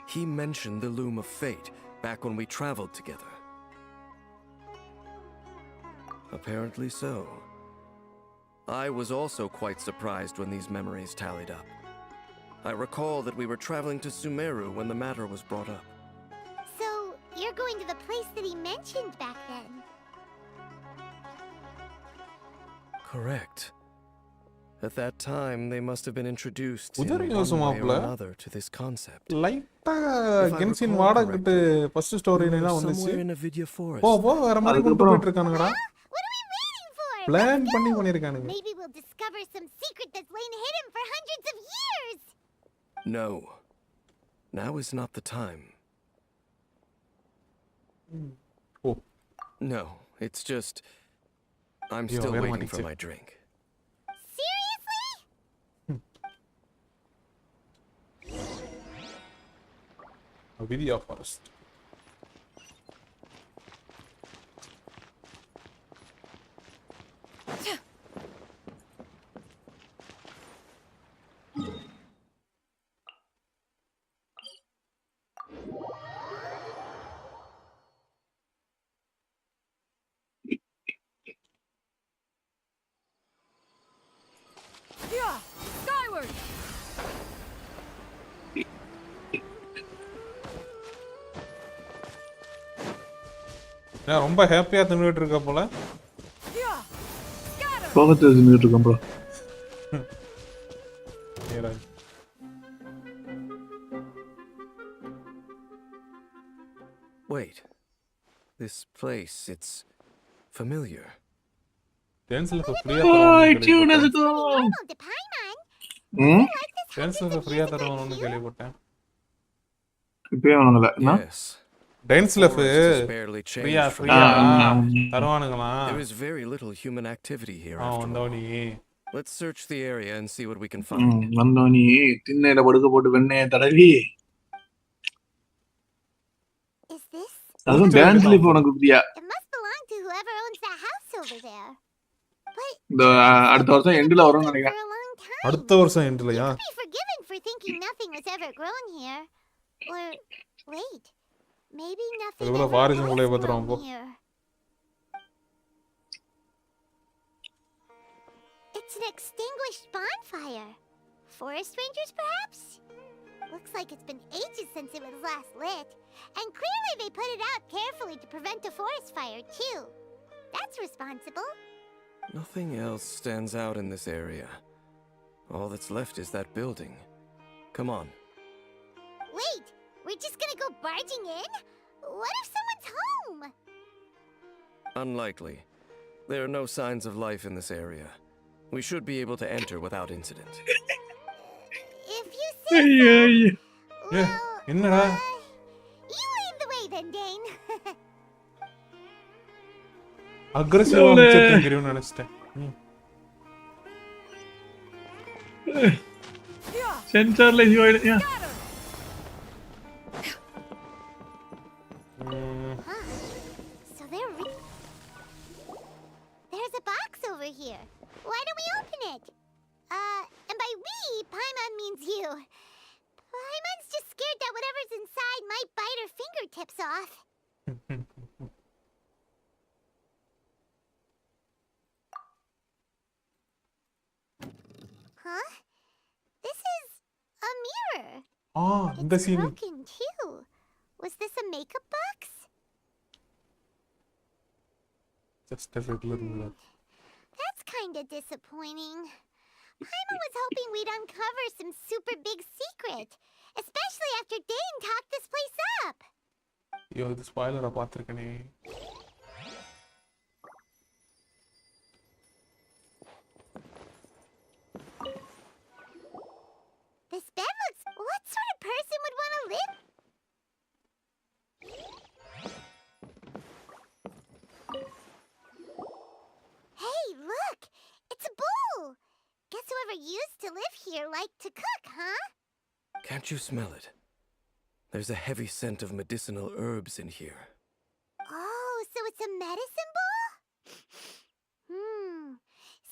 He mentioned the Loom of Fate back when we traveled together. Apparently so. I was also quite surprised when these memories tallied up. I recall that we were traveling to Sumeru when the matter was brought up. So, you're going to the place that he mentioned back then? Correct. At that time, they must have been introduced in Udari one way or யோசமாப்ல another to this concept. லைட்டா If I Genshin recall வாடகிட்டு correctly, first we ஸ்டோரியில were தான் வந்துச்சு. somewhere in a Vidya forest. போ போ வேற மாதிரி கொண்டு அதுக்கப்புறம் போயிட்டு இருக்கானுங்கடா. What are we waiting for? Plan Let's பண்ணி go! பண்ணிருக்கானுங்க. Maybe we'll discover some secret that's lain hidden for hundreds of years! No. Now is not the time. Oh. No, it's just... I'm Yo, still வேற waiting for மாட்டிச்சு. my drink. Seriously? Vidya Forest. Yeah, skyward! நான் ரொம்ப ஹாப்பியா தின்னுட்டு இருக்க போல. Yeah, scatter! கோபத்தை தின்னுட்டு இருக்கேன் ப்ரோ ஏறா. Wait. This place, it's familiar. டான்ஸ்ல ஃப்ரீயா டியூன் தருவாங்க. அதுக்கு Normal to Paimon. ம் Like this டான்ஸ்ல hundreds of ஃப்ரீயா years ago, தருவாங்கன்னு too. கேள்விப்பட்டேன். இப்பயே வாங்கல என்ன Yes. டான்ஸ்ல Forest has barely ஃப்ரீயா changed from ஃப்ரீயா before. தருவானுங்களா? There is very little human activity here after all. வந்தோனி. Let's search the area and see what we can find. வந்தோனி திண்ணையில படுக்க போட்டு வெண்ணெய தடவி Is this? அதுவும் டான்ஸ் லைஃப் உனக்கு Priya It must belong to whoever owns that house over there. But இந்த அடுத்த வருஷம் எண்டுல வரும்னு for நினைக்கிறேன் a long time. அடுத்த வருஷம் எண்ட்லயா? Be forgiven for thinking nothing was ever grown here. Or wait, maybe nothing அதுக்குள்ள ever ஃபாரிஸ் has உங்களை பத்திரம் போ. grown here. It's an extinguished bonfire. forest rangers, perhaps? Looks like it's been ages since it was last lit. And clearly they put it out carefully to prevent a forest fire, too. That's responsible. Nothing else stands out in this area. All that's left is that building. Come on. Wait, we're just gonna go barging in? What if someone's home? Unlikely. There are no signs of life in this area. We should be able to enter without incident. If you say so. ஐயோ Well, என்னடா you lead the way then, Dane. அக்ரெசிவா வச்சிருக்கேன் நினைச்சிட்டேன். சென்சார்ல இதுவாயிடு So there's a box over here. Why don't we open it? And by we, Paimon means you. Paimon's just scared that whatever's inside might bite her fingertips off. Huh? This is a mirror. இந்த It's been broken too. Was this a makeup box? Just regular mirror. That's kinda disappointing. Paimon was hoping we'd uncover some super big secret, especially after Dane talked this place up. ஐயோ இது ஸ்பாயிலரா பாத்துர்க்கனே. This bed looks... What sort of person would want to live? Hey, look! It's a bowl! Guess whoever used to live here liked to cook, huh? Can't you smell it? There's a heavy scent of medicinal herbs in here. Oh, so it's a medicine bowl?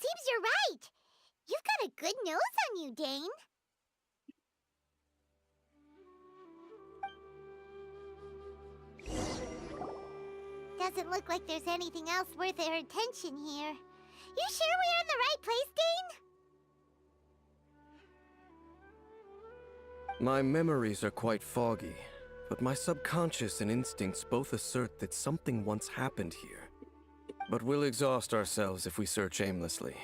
Seems you're right. You've got a good nose on you, Dane. Doesn't look like there's anything else worth our attention here. You sure we're in the right place, Dane? My memories are quite foggy, but my subconscious and instincts both assert that something once happened here. But we'll exhaust ourselves if we search aimlessly.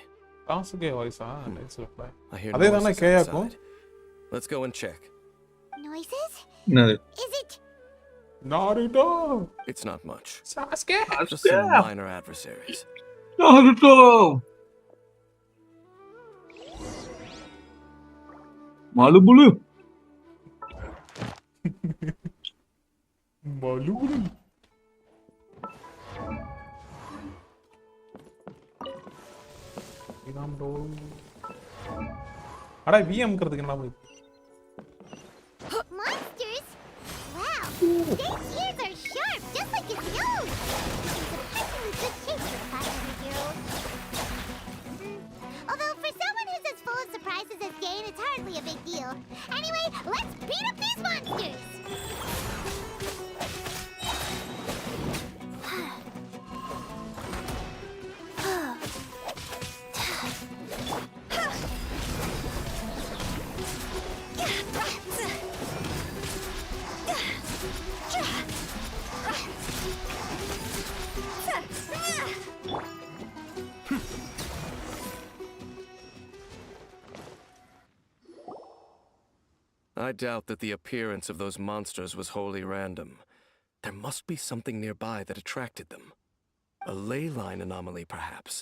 காசுக்கே வாய்ஸா nice reply. I hear அதே தானே noises கேயாக்கும். outside. Let's go and check. Noises? என்னது Is it... Naruto It's not much. Sasuke Just some minor adversaries. Naruto மலுபுலு மலுகுடு இதாம் bro அட விஎம்ங்கிறதுக்கு என்ன போய் Monsters? Wow, Dane's ears are sharp, just like his nose. He's a good shape for a 500-year-old. Although for someone who's as full of surprises as Dane, it's hardly a big deal. Anyway, let's beat up these monsters! I doubt that the appearance of those monsters was wholly random. There must be something nearby that attracted them. A ley line anomaly, perhaps.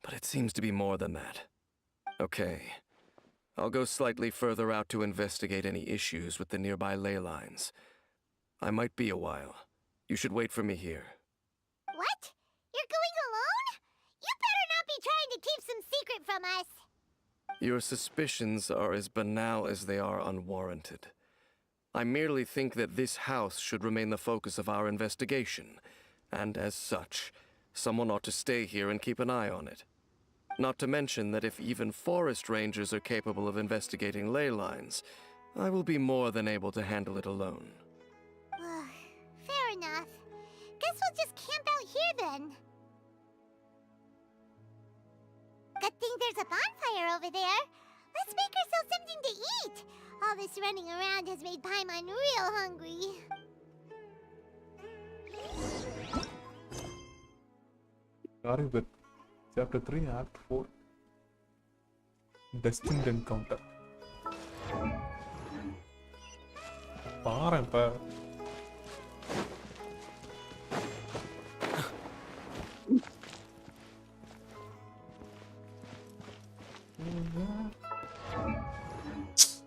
But it seems to be more than that. Okay. I'll go slightly further out to investigate any issues with the nearby ley lines. I might be a while. You should wait for me here. What? You're going alone? You better not be trying to keep some secret from us. Your suspicions are as banal as they are unwarranted. I merely think that this house should remain the focus of our investigation, and as such, someone ought to stay here and keep an eye on it. Not to mention that if even forest rangers are capable of investigating ley lines, I will be more than able to handle it alone. Fair enough. Guess we'll just camp out here then. Good thing there's a bonfire over there. Let's make ourselves something to eat. All this running around has made Paimon real hungry. Sorry, but Chapter 3, Act 4. Destined Encounter. பாரேன் இப்ப.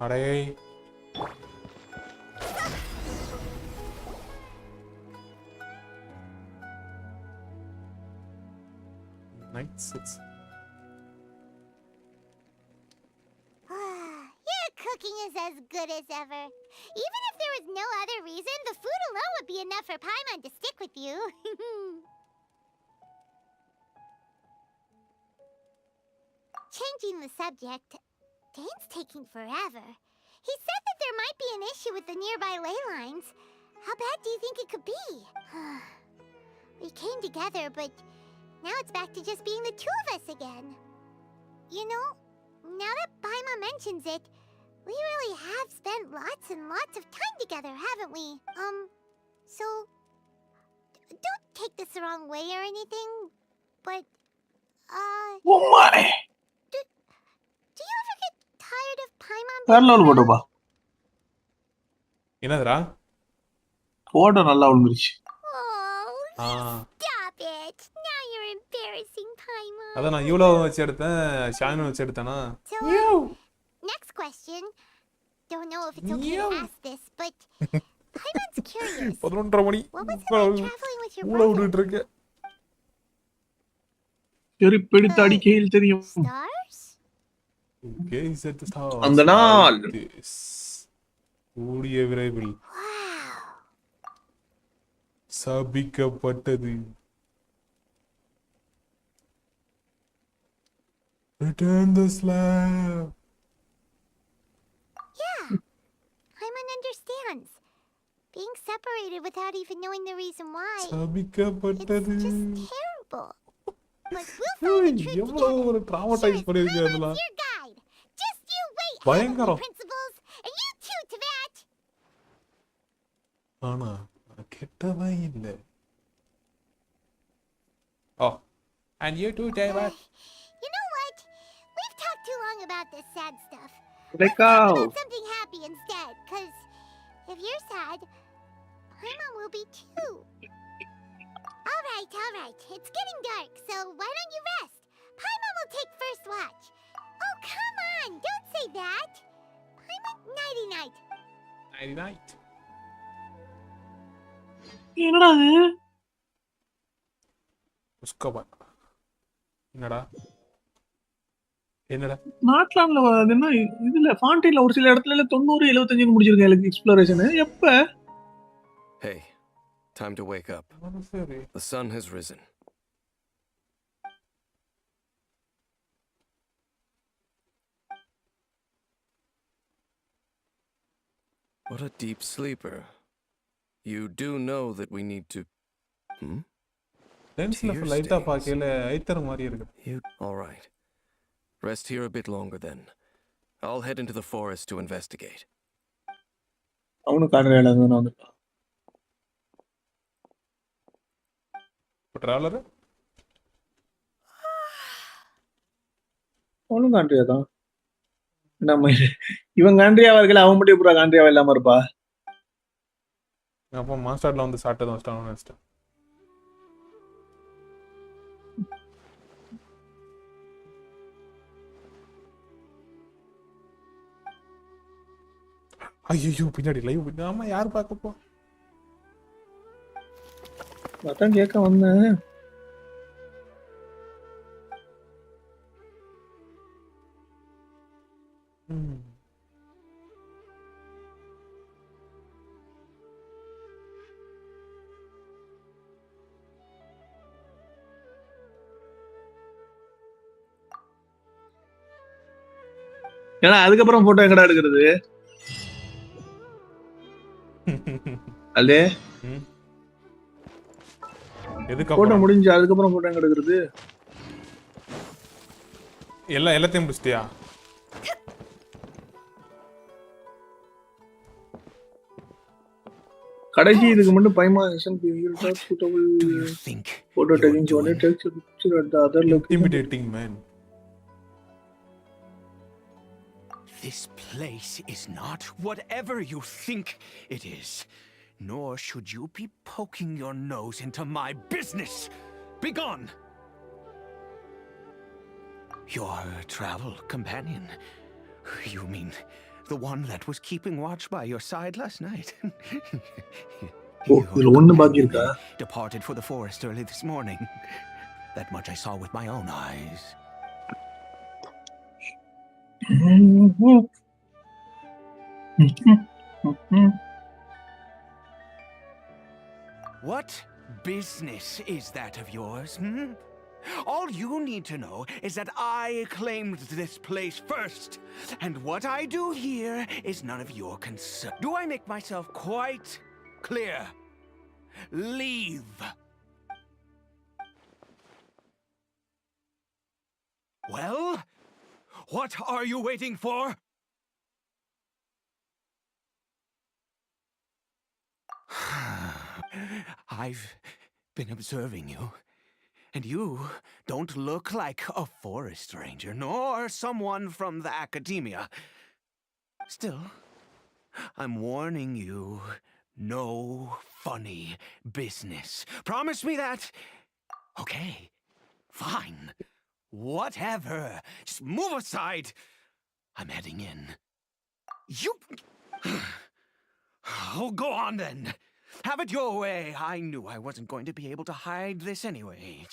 அடே Night 6. Your cooking is as good as ever. Even if there was no other reason, the food alone would be enough for Paimon to stick with you. Changing the subject, Dane's taking forever. He said that there might be an issue with the nearby ley lines. How bad do you think it could be? We came together, but now it's back to just being the two of us again. You know, now that Paimon mentions it, we really have spent lots and lots of time together, haven't we? So don't take this the wrong way or anything, but Oh my. do you ever get tired of Paimon வேற being level around? போட்டோப்பா. என்னதுடா? Photo நல்லா விழுந்துருச்சு. Oh, ah stop it. Now you're embarrassing Paimon. அதான் நான் இவ்வளோ வச்சு எடுத்தேன், ஷாயினும் வச்சு எடுத்தேனா? So, next question. Don't know if it's okay to ask this, but Paimon's curious. 11:30 money. What was it like traveling with your ஊழ brother? விட்டுட்டு இருக்கேன். செருப்பெடுத்து அடிக்கையில் தெரியும். Stars? Gaze at the stars அந்த நாள். like this. கூடிய விரைவில் Wow. சபிக்கப்பட்டது. Return the slab. Yeah. Paimon understands. Being separated without even knowing the reason why. It's சபிக்கப்பட்டது. just terrible. But we'll find the truth எவ்வளவு together. ஒரு Sure traumatised as பண்ணிருக்கு Paimon's அதெல்லாம். your guide. Just you wait, பயங்கரம். heavenly principles, and you too, Teyvat. ஆனா நான் கெட்டவன் இல்ல. Oh, and you too, David. You know what? We've talked too long about this sad stuff. Let's Break talk out. about something happy instead, because if you're sad, Paimon will be too. All right. It's getting dark, so why don't you rest? Paimon will take first watch. Oh, come on, don't say that. Paimon, nighty-night. Night night. என்னடா இது? உஸ்கோபா. என்னடா? நாட்லாண்ட்ல அது என்ன இதுல ஃபாண்டின்ல ஒரு சில இடத்துல 90 75 முடிச்சிருக்கேன் எக்ஸ்ப்ளோரேஷன். எப்ப? Hey, time to wake up. சரி. The sun has risen. What a deep sleeper. You do know that we need to... லென்ஸ்ல Tear லைட்டா stains. பாக்கையில ஐத்தர் மாதிரி இருக்கு. All right. Rest here a bit longer then. I'll head into the forest to investigate. அவனும் காணறையில இருந்து வந்துட்டான். Traveller அவனும் காண்ட்ரியா தான். நம்ம இவன் காண்ட்ரியாவா இருக்கல, அவன் மட்டும் எப்படா காண்ட்ரியாவா இல்லாம இருப்பா? அப்போ மாஸ்டர்ல வந்து சாப்பிட்டு தான் வச்சிட்டான் நினைச்சிட்டேன். ஐயோ பின்னாடி லைவ் ஆமா யார் பார்க்க போ? அதான் கேட்க வந்தேன். ஏன்னா அதுக்கப்புறம் போட்டோ எங்கடா எடுக்கிறது? அல்லே எதுக்கு போட்டோ முடிஞ்சு அதுக்கப்புறம் போட்டோ எங்க எடுக்கிறது? எல்லாத்தையும் முடிச்சிட்டியா? கடைசி இதுக்கு மட்டும் பைமா SMP suitable Do you think photo you're taking doing? takes a picture at the other location. Intimidating man. This place is not whatever you think it is. Nor should you be poking your nose into my business. Begone! Your travel companion. You mean the one that was keeping watch by your side last night? Oh, இதுல ஒண்ணு பாக்கி இருக்கா? Departed for the forest early this morning. That much I saw with my own eyes. What business is that of yours, hmm? All you need to know is that I claimed this place first. And what I do here is none of your concern. Do I make myself quite clear? Leave. Well, what are you waiting for? I've been observing you. And you don't look like a forest ranger, nor someone from the academia. Still, I'm warning you, no funny business. Promise me that? Okay, fine. Whatever. Just move aside. I'm heading in. You... Oh, go on then. Have it your way. I knew I wasn't going to be able to hide this anyway.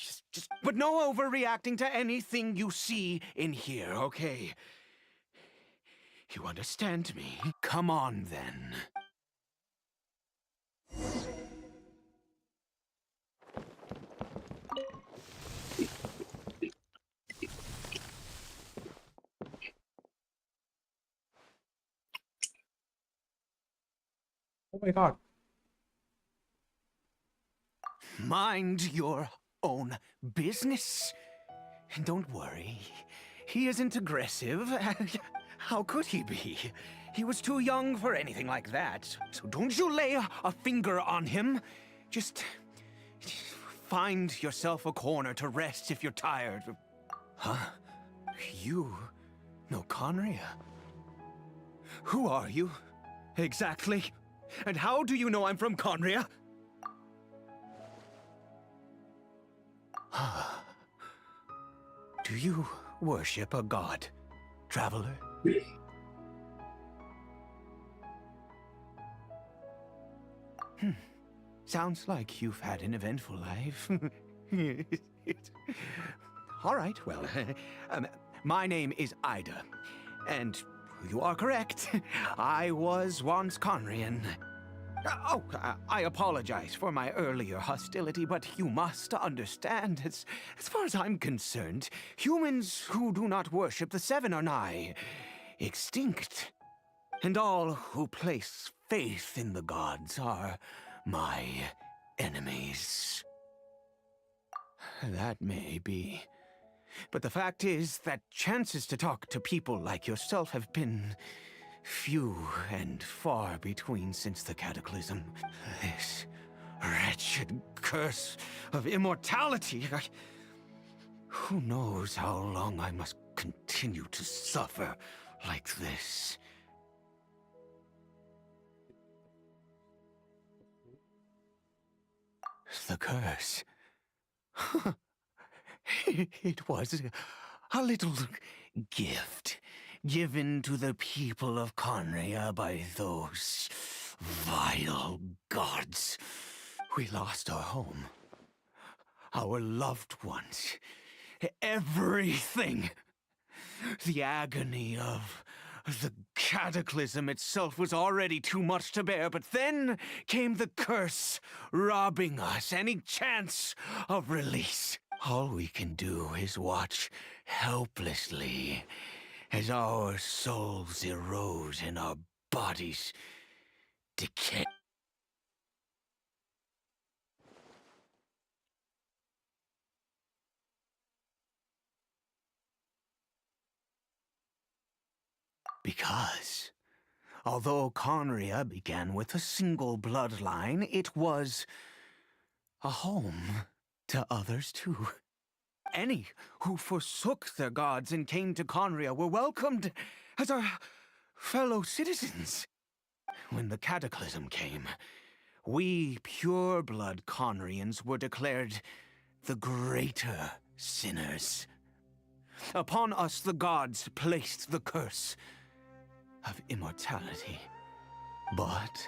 But no overreacting to anything you see in here, okay? You understand me? Come on, then. Oh my god. Mind your own business. And don't worry, he isn't aggressive. How could he be? He was too young for anything like that. So don't you lay a finger on him. Just find yourself a corner to rest if you're tired. Huh? You know Conria? Who are you, exactly? And how do you know I'm from Conria? Do you worship a god, traveler? Sounds like you've had an eventful life. All right, well, my name is Ida, and you are correct. I was once Conrian. I apologize for my earlier hostility, but you must understand, as far as I'm concerned, humans who do not worship the Seven are nigh extinct. And all who place faith in the gods are my enemies. That may be. But the fact is that chances to talk to people like yourself have been few and far between since the cataclysm. This wretched curse of immortality. Who knows how long I must continue to suffer like this? The curse. It was a little gift given to the people of Conria by those vile gods. We lost our home, our loved ones, everything. The agony of the cataclysm itself was already too much to bear, but then came the curse, robbing us any chance of release. All we can do is watch helplessly as our souls erode and our bodies decay. Because although Conria began with a single bloodline, it was a home to others too. Any who forsook their gods and came to Conria were welcomed as our fellow citizens. When the cataclysm came, we pure-blood Conrians were declared the greater sinners. Upon us the gods placed the curse of immortality. But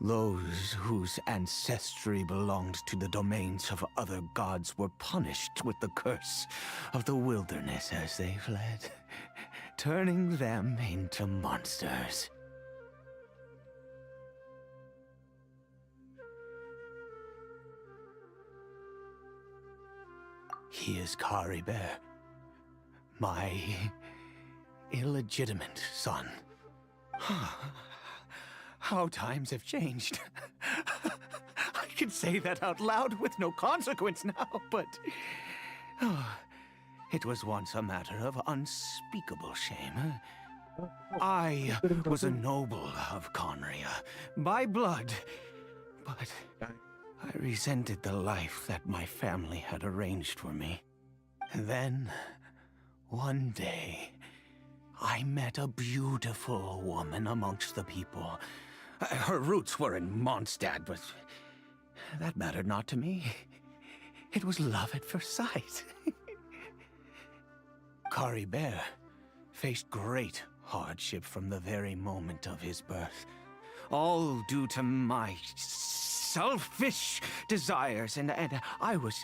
those whose ancestry belonged to the domains of other gods were punished with the curse of the wilderness as they fled, turning them into monsters. He is Kari Bear, my illegitimate son. How times have changed. I can say that out loud with no consequence now, but it was once a matter of unspeakable shame. I was a noble of Conria, by blood, but I resented the life that my family had arranged for me. And then, one day, I met a beautiful woman amongst the people. Her roots were in Mondstadt, but that mattered not to me. It was love at first sight. Kari Bear faced great hardship from the very moment of his birth. All due to my selfish desires, and I was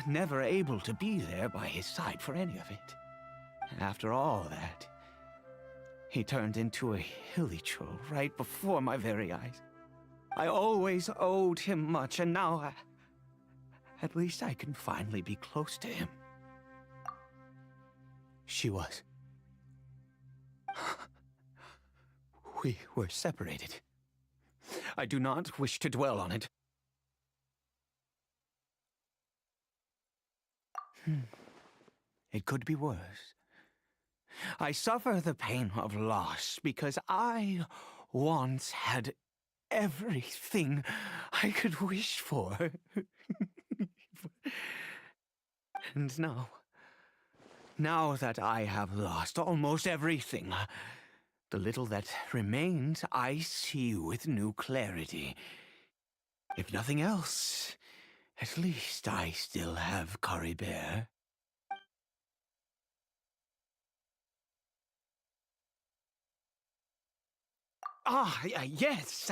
never able to be there by his side for any of it. After all that, he turned into a hilly troll right before my very eyes. I always owed him much, and now at least I can finally be close to him. She was. We were separated. I do not wish to dwell on it. It could be worse. I suffer the pain of loss because I once had everything I could wish for. And now that I have lost almost everything, the little that remains I see with new clarity. If nothing else, at least I still have Kari Bear. Yes,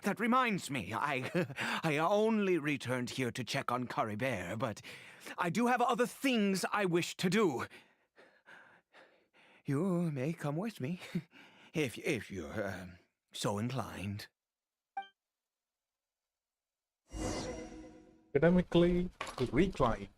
that reminds me. I only returned here to check on Kari Bear, but I do have other things I wish to do. You may come with me, if you're so inclined. Academically reclined.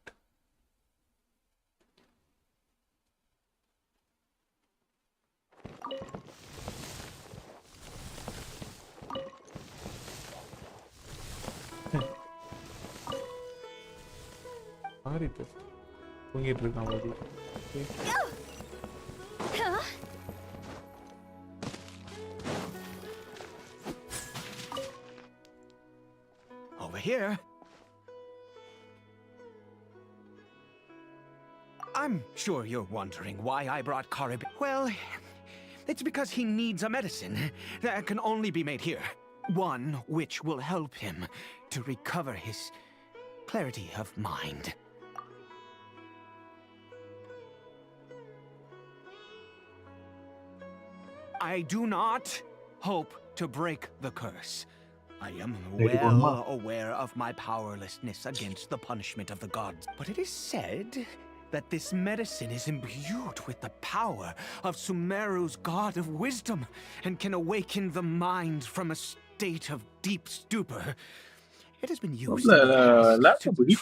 மாறிட்டு தூங்கிட்டு இருக்கான் போது. Over here. I'm sure you're wondering why I brought Kari Bear. Well, it's because he needs a medicine that can only be made here. One which will help him to recover his clarity of mind. I do not hope to break the curse. I am well aware of my powerlessness against the punishment of the gods. But it is said that this medicine is imbued with the power of Sumeru's god of wisdom and can awaken the mind from a state of deep stupor. It has been used in the past to treat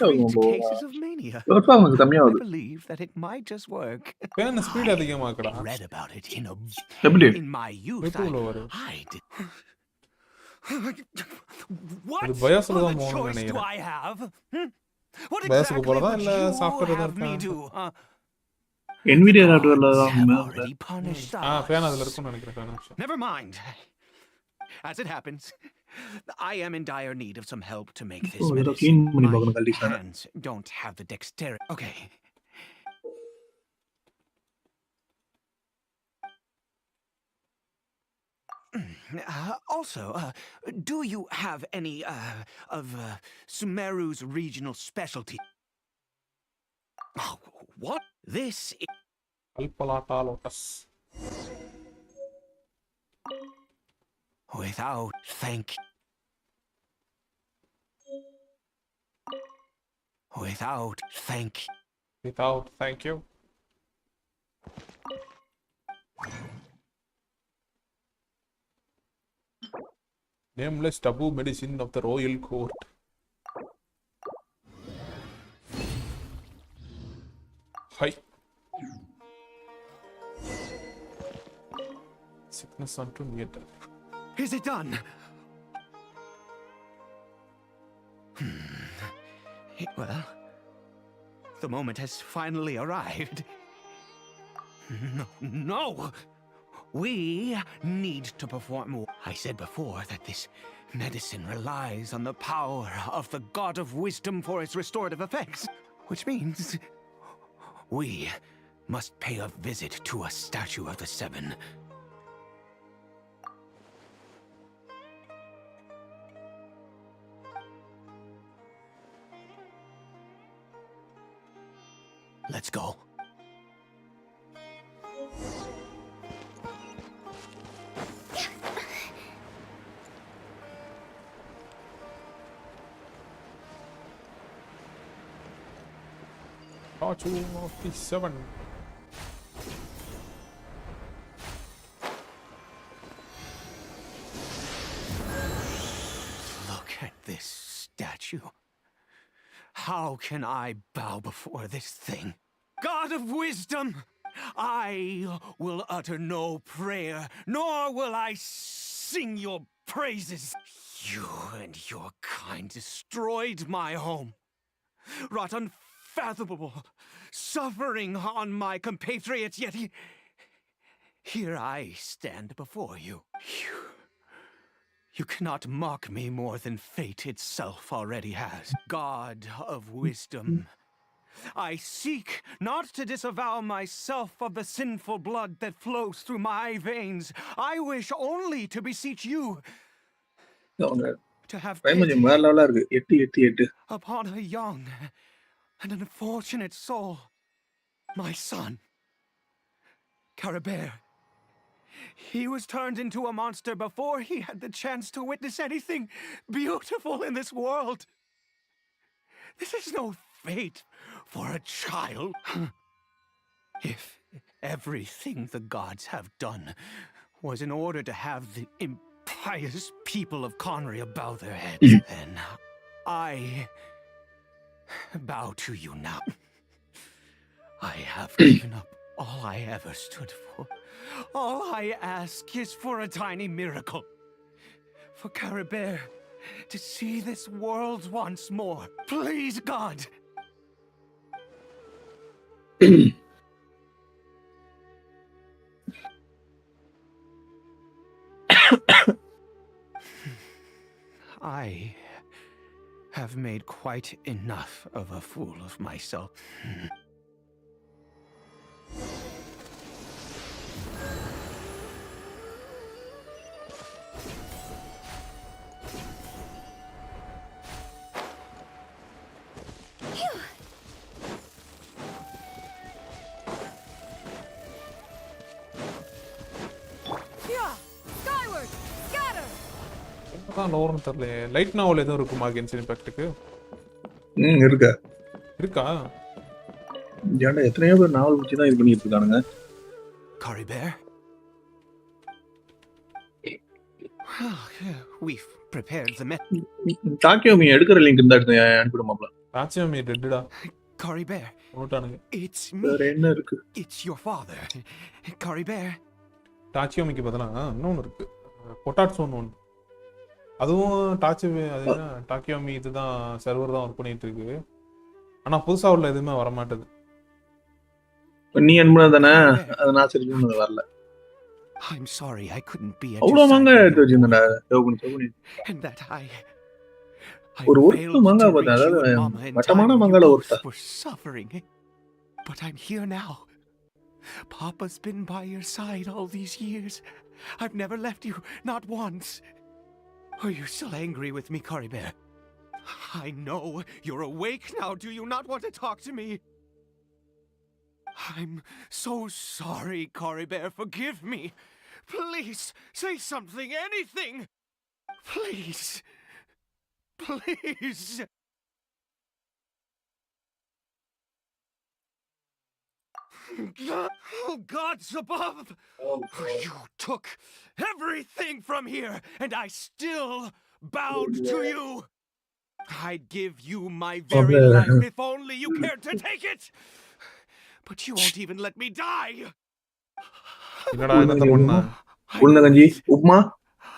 cases of mania. I believe that it might just work. பேன speed அதிகமாக்குடா. I read about it எப்படி in my youth. I did. What இது பயாஸ்ல தான் other போகணும்னு choice do நினைக்கிறேன். I have? What பயாஸ்க்கு exactly போறதா would இல்ல you software have me இருக்கா? do? Nvidia The hardwareல gods தான் have மேல. already punished fan us. அதில் இருக்கும்னு நினைக்கிறேன் fan option. Never mind. As it happens, I am in dire need of some help to make this இதெல்லாம் medicine. Clean பண்ணி My பார்க்கணும் கல்டி fan. hands don't have the dexterity. Okay. Also, do you have any of Sumeru's regional specialty? Oh, what? This is Kalpalata lotus. without thank. Without thank. Without thank you. Nameless taboo medicine of the royal court. Hi. Sickness unto near death. Is it done? Well, the moment has finally arrived. No! We need to perform more. I said before that this medicine relies on the power of the God of Wisdom for its restorative effects, which means we must pay a visit to a statue of the Seven. Let's go. Statue of the Seven. Look at this statue. How can I bow before this thing? God of wisdom, I will utter no prayer, nor will I sing your praises. You and your kind destroyed my home, wrought unfathomable suffering on my compatriots, yet here I stand before you. You cannot mock me more than fate itself already has. God of wisdom, I seek not to disavow myself of the sinful blood that flows through my veins. I wish only to beseech you to have கொஞ்சம் pity வேற லெவலா இருக்கு. 888. upon a young and unfortunate soul, my son, Caribert. He was turned into a monster before he had the chance to witness anything beautiful in this world. This is no fate for a child. If everything the gods have done was in order to have the impious people of Conria bow their heads, then I bow to you now. I have given up all I ever stood for. All I ask is for a tiny miracle. For Caribert to see this world once more. Please, God! I have made quite enough of a fool of myself. Skyward! Scatter! என்னதான் லோர்னு தெரியல. Light நாவல் எதுவும் இருக்குமா கென்ஷன் இம்பாக்ட்டுக்கு? இருக்கா? இருக்கா? ஏன்டா எத்தனையோ பேர் நாவல் வச்சு தான் இது பண்ணிட்டு இருக்கானுங்க. Caribert? We've prepared the டாக்கியோமி எடுக்கிற லிங்க் இருந்தா எடுத்து அனுப்பிடுமாப்ல. டாச்சியோமி டெட்டா. Caribert. ஓட்டானுங்க. It's வேற me. என்ன இருக்கு? It's your father. Caribert. டாச்சியோமிக்கு பதிலா இன்னொன்று இருக்கு. பொட்டாட்ஸோன்னு ஒன்று. அதுவும் டாக்கியோமி இதுதான் சர்வர் தான் ஒர்க் பண்ணிட்டு இருக்கு. ஆனால் புதுசாக உள்ள எதுவுமே வரமாட்டேது. நீ அனுப்புனது தானே, அது நான் சரி சொன்னது வரல. I'm sorry I couldn't be at அவ்வளோ your side மாங்காய் when எடுத்து you were வச்சிருந்தேன்டா. born, சவுகுனி. and that I ஒரு failed மாங்காய் to பார்த்தேன். reach you அதாவது and Mama in time வட்டமான when you மாங்காயில both ஒருத்தா. were suffering. But I'm here now. Papa's been by your side all these years. I've never left you, not once. Are you still angry with me, Cory Bear? I know you're awake now. Do you not want to talk to me? I'm so sorry, Cory Bear. Forgive me. Please, say something, anything. Please. Please. Oh, gods above! You took everything from here, and I still bowed to you. I'd give you my very life if only you cared to take it. But you won't even let me die. என்னடா என்னத்த பண்ண? I உளுந்த knew கஞ்சி, it. Upma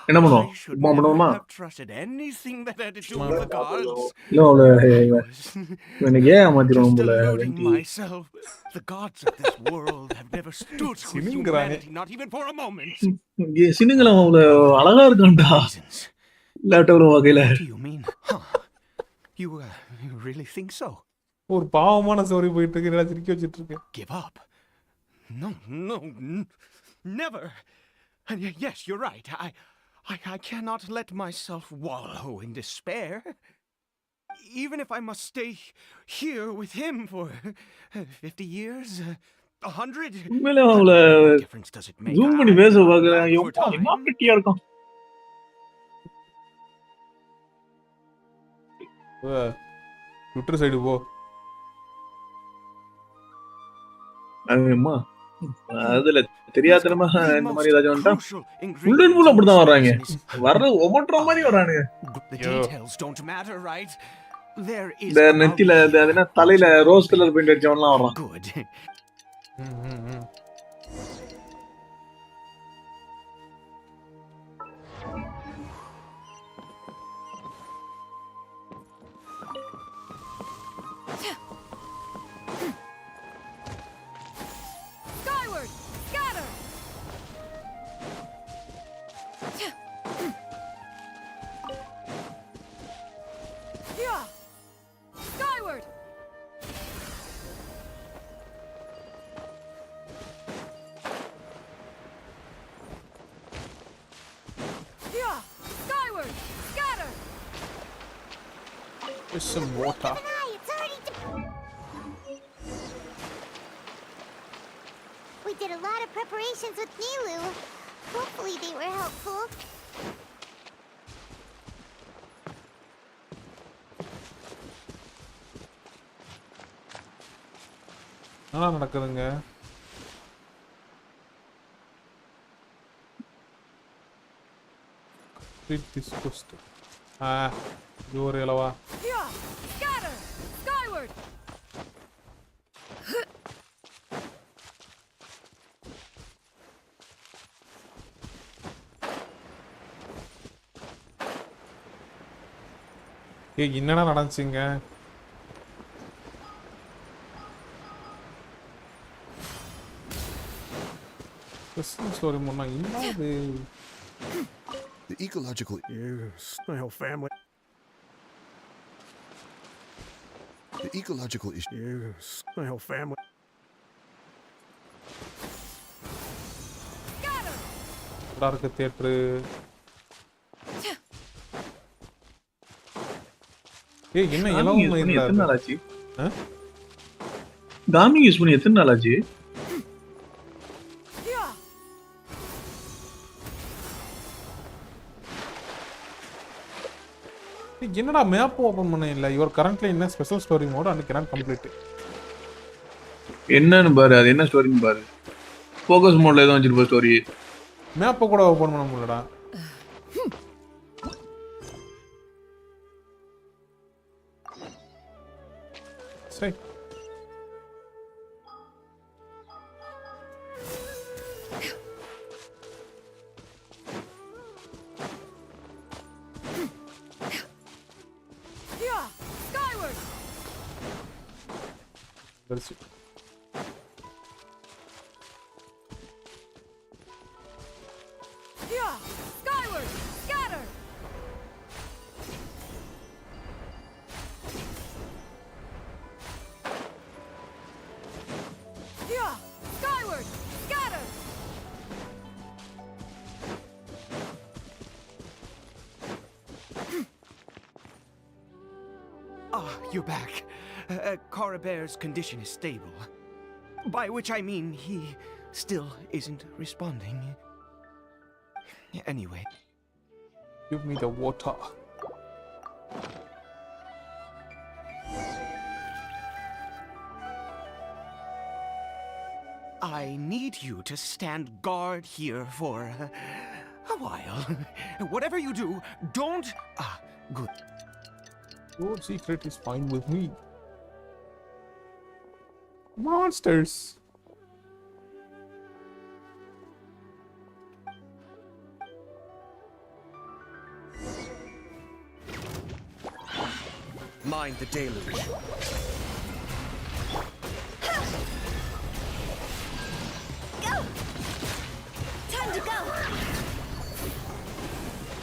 என்ன பண்ணுவோம்? I should upma never பண்ணுவோமா? have trusted anything that had to do with the gods. இல்ல அவள I was எனக்கு ஏன் ஏமாத்திடுவோம் just போல. deluding Wendy. myself. The gods of this world have never stood with சினுங்கிறானே. humanity, not even for a moment. சின்னங்களாம் அவள அழகா இருக்கான்டா. Reasons. இல்லாட்ட ஒரு வகையில. What do you mean? Huh? You really think so? ஒரு பாவமான ஸ்டோரி போயிட்டு இருக்கு. என்னடா சிரிக்க வச்சிட்டு இருக்கு. Give up? No, never. And yes, you're right. I cannot let myself wallow in despair. Even if I must stay here with him for 50 years, 100. உண்மையிலே அவள What difference does it make? Zoom பண்ணி I பேச cannot பாக்குறேன். lack for எவ்வளவு time. பெட்டியா இருக்கான். Twitter side போ. அம்மா அதுல தெரியாதனமா இந்த மாதிரி ஏதாச்சும் வந்துட்டா Crucial full and full ingredient அப்படிதான் in வர்றாங்க. this is- வர்றது ஒவ்வொன்ற மாதிரி வர்றானுங்க. The Yo. details don't matter, right? There is இந்த a நெத்தில அது என்ன தலையில ரோஸ் கலர் பெயிண்ட் அடிச்சவன்லாம் வர்றான். good. ம், ம், ம். Skyward! Scatter! Yeah! Skyward! Yeah! Skyward! Scatter! There's some water. It's already We did a lot of preparations with Nilu. Hopefully they were helpful. என்ன நடக்குதுங்க? Complete this quest. இது ஒரு இலவா. Yeah! Scatter! Skyward! ஏய் என்னடா நடந்துச்சுங்க? ஸ்டோரி முன்னா என்னது? The ecological Snail family. the ecological issue. Snail family. Scatter! நல்லா இருக்கு தியேட்டரு. ஏய் என்ன காமிங் யூஸ் இலவம் பண்ணி இல்ல எத்தனை நாள் ஆச்சு? ஆ? காமிங் யூஸ் பண்ணி எத்தனை நாள் ஆச்சு? Yeah! ஏய், என்னடா மேப் ஓபன் பண்ண இல்ல? யுவர் கரண்ட்லி என்ன special story mode and can complete. என்னன்னு பாரு, அது என்ன ஸ்டோரின்னு பாரு. ஃபோக்கஸ் மோட்ல ஏதோ வச்சிருப்ப ஸ்டோரி. மேப்பை கூட ஓபன் பண்ண முடியலடா. சரி. Yeah! Skyward! பெருசு. Yeah! Skyward! Scatter! Yeah! Skyward! Scatter! Ah, you're back. Coribear's condition is stable. By which I mean he still isn't responding. Anyway. Give me the water. I need you to stand guard here for a while. Whatever you do, don't... Ah, good. Your secret is fine with me. Monsters. Mind the deluge. Go! Time to go!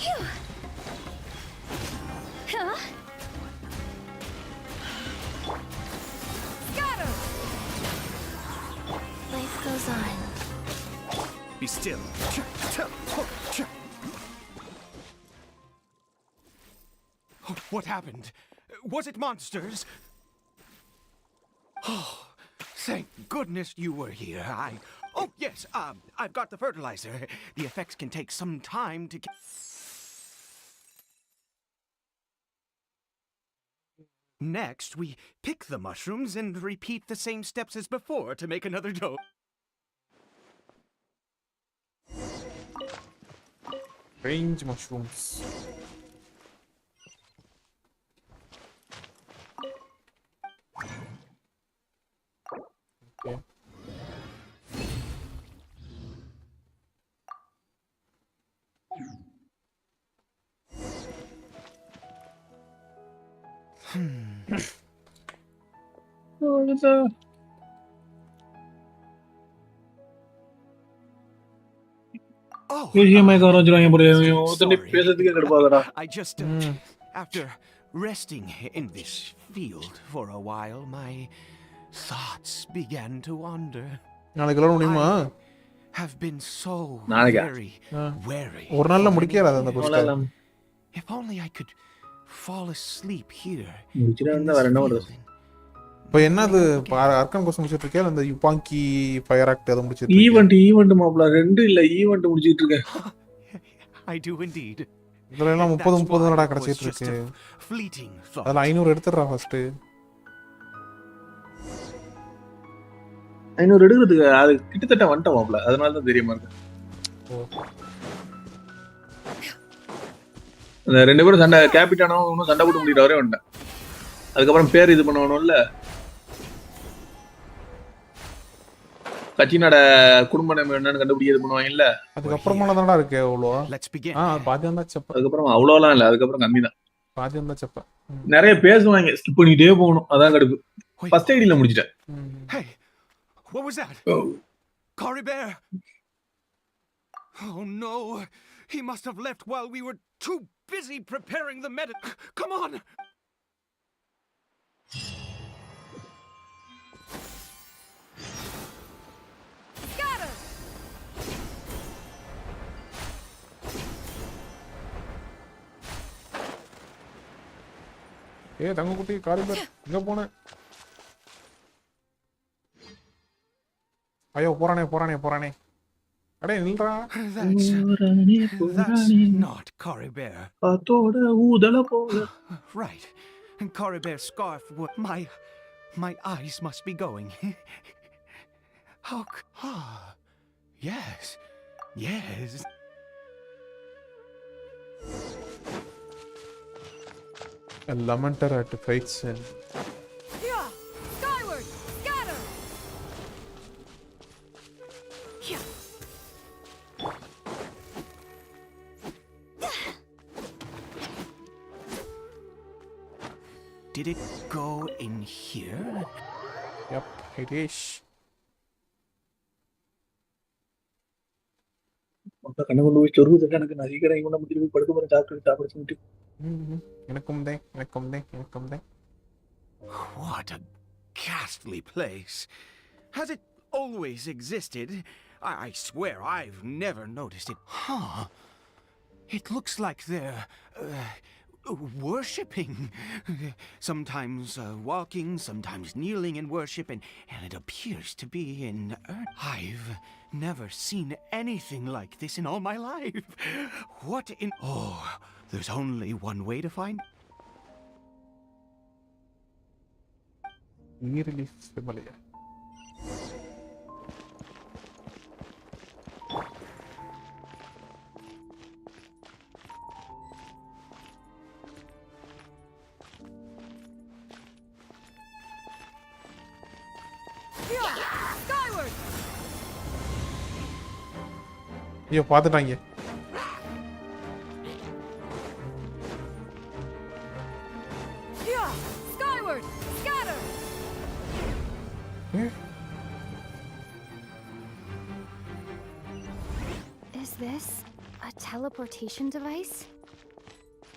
Phew! Huh? Scatter! Life goes on. Be still. Oh, what happened? Was it monsters? Oh, thank goodness you were here. Oh, yes, I've got the fertilizer. The effects can take some time to... Next, we pick the mushrooms and repeat the same steps as before to make another dose. Range mushrooms. Okay. Oh, பேசுறதுக்கே I just, after resting in this field for a while, my thoughts began to wander. நாளைக்கு விளையாட முடியுமா? Have been so நாளைக்கா? very wary. ஒரு நாள்ல for முடிக்காத அந்த anything. quest. If only I could fall asleep here. முடிச்சிட்டா in இருந்தா this வேற என்ன field பண்றது? and- இப்போ என்னது அர்க்கன் கோர்ஸ் முடிச்சிட்டு இருக்கியா அந்த யுபாங்கி ஃபயர் ஆக்ட் அதை முடிச்சிட்டு இருக்கியா? ஈவென்ட் மாப்ள 2 இல்ல ஈவென்ட் முடிச்சிட்டு இருக்கேன். I do indeed. இதுல எல்லாம் 30 That's 30 why தானடா it was கிடைச்சிட்டு just இருக்கு. a fleeting thought. அதுல 500 எடுத்துறா ஃபர்ஸ்ட். 500 எடுக்கிறதுக்கு அது கிட்டத்தட்ட வந்துட்ட மாப்ள. அதனால தான் தெரியுமா இருக்கு. அந்த ரெண்டு பேரும் சண்டை கேபிட்டானும் இன்னும் சண்டை போட்டு முடிக்கிற வரையும் வந்துட்டேன். அதுக்கப்புறம் பேர் இது பண்ணணும்ல. கட்சினோட குடும்ப நேம் என்னன்னு கண்டுபிடிக்கிறது பண்ணுவாங்க இல்ல. அதுக்கு அப்புறமா தான்டா இருக்கு அவ்வளோ. Let's begin. பாதி வந்தா செப்ப. அதுக்கப்புறம் அவ்வளோலாம் இல்ல. அதுக்கப்புறம் கம்மி தான். பாதி வந்தா செப்ப. நிறைய பேசுவாங்க. ஸ்கிப் பண்ணிட்டே போகணும். அதான் கடுப்பு. Wait. ஃபர்ஸ்ட் ஐடில முடிச்சிட்டேன். Hey, what was that? Coribear! Oh no, he must have left while we were too busy preparing the Come on! Scatter! தங்க குட்டி காரிபர் எங்க போன? ஐயோ போறானே. அடே நில்றா. That's not Coribear. காத்தோட ஊதல போல. Right. And Coribear's scarf my eyes must be going. How yes. A lamenter at fights and Yeah! Skyward! Scatter! Yeah! Did it go in here? yep, it is. கண்ணை கொண்டு போய் சொருகுது எனக்கு. நான் சீக்கிரம் இவனை முடிச்சு போய் படுக்க போறேன். சாப்பிட்டு சொல்லிட்டு. எனக்கும் தான். What a ghastly place. Has it always existed? I swear I've never noticed it. Huh. It looks like they're worshipping. Sometimes walking, sometimes kneeling in worship, and it appears to be in earth. I've never seen anything like this in all my life. What in... Oh, there's only one way to find... நீரிலி செம்மலையா ஐயோ பார்த்துட்டாங்க. Skyward! Scatter! Is this a teleportation device?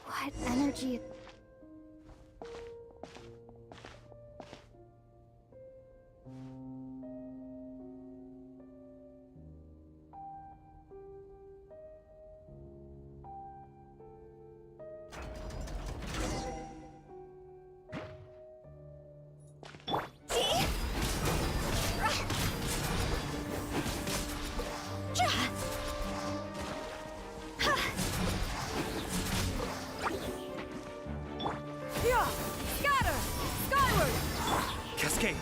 What energy? Scatter! Skyward! Cascade!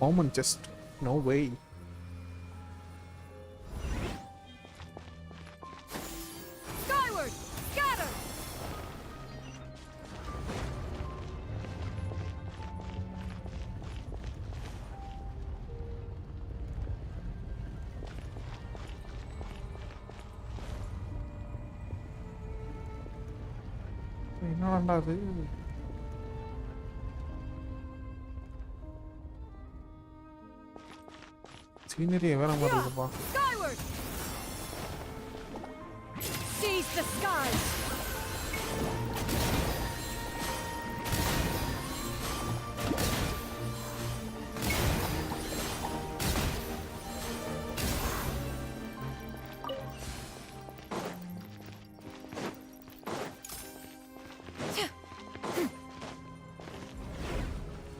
Moment just no way. Skyward! Scatter! என்னடா அது? Scenery வேற மாதிரி இருக்குப்பா. Skyward! Seize the skies!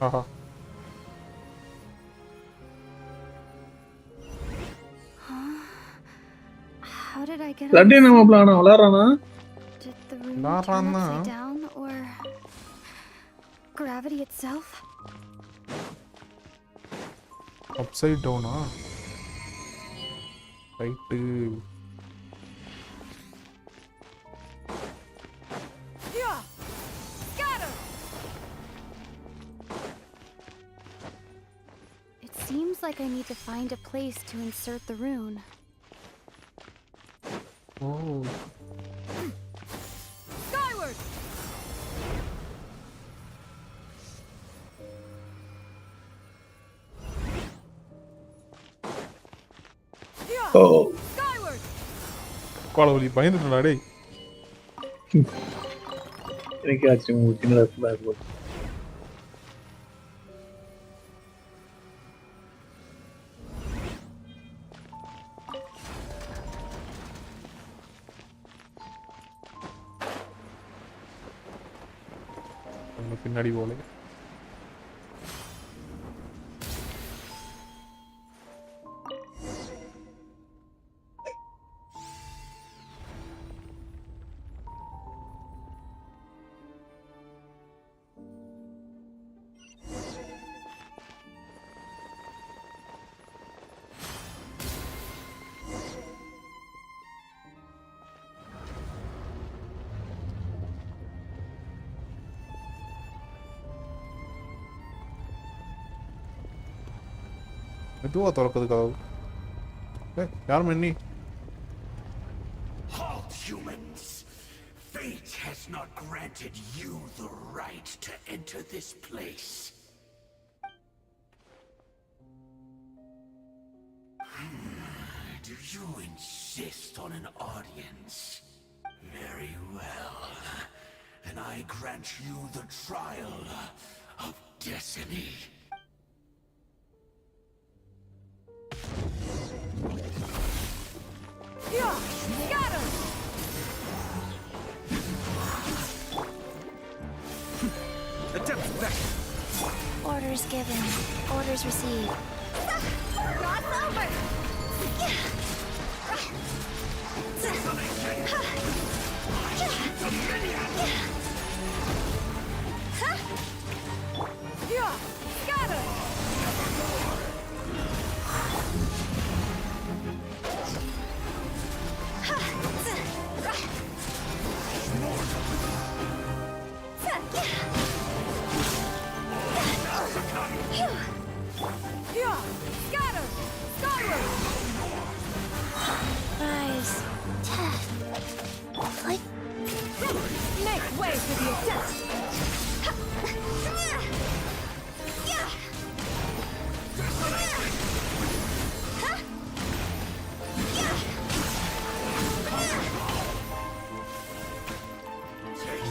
Aha. How did I get லண்டே on? நம்ம பிளானா விளையாடுறானா? Did the room Not turn on upside now. down, or gravity itself? Upside டவுனா? Right. Scatter! It seems like I need to find a place to insert the rune. Oh. Skyward! Oh Skyward! கோலவலி பயந்துட்டா டேய். எனக்கு ஆச்சு சின்னதா ஃபுல்லாக இருக்கும். பின்னாடி போல. மெதுவாக திறக்குது கதவு. யார் மண்ணி? humans. Fate has not granted you the right to enter this place. Do you insist on an audience? Very well. Then I grant you the trial of destiny. Yeah, got him! Attempt back. Orders given. Orders received. Cross over! Yeah, got him! Yeah, got him! Skyward! Rise. Like Make way for the attack!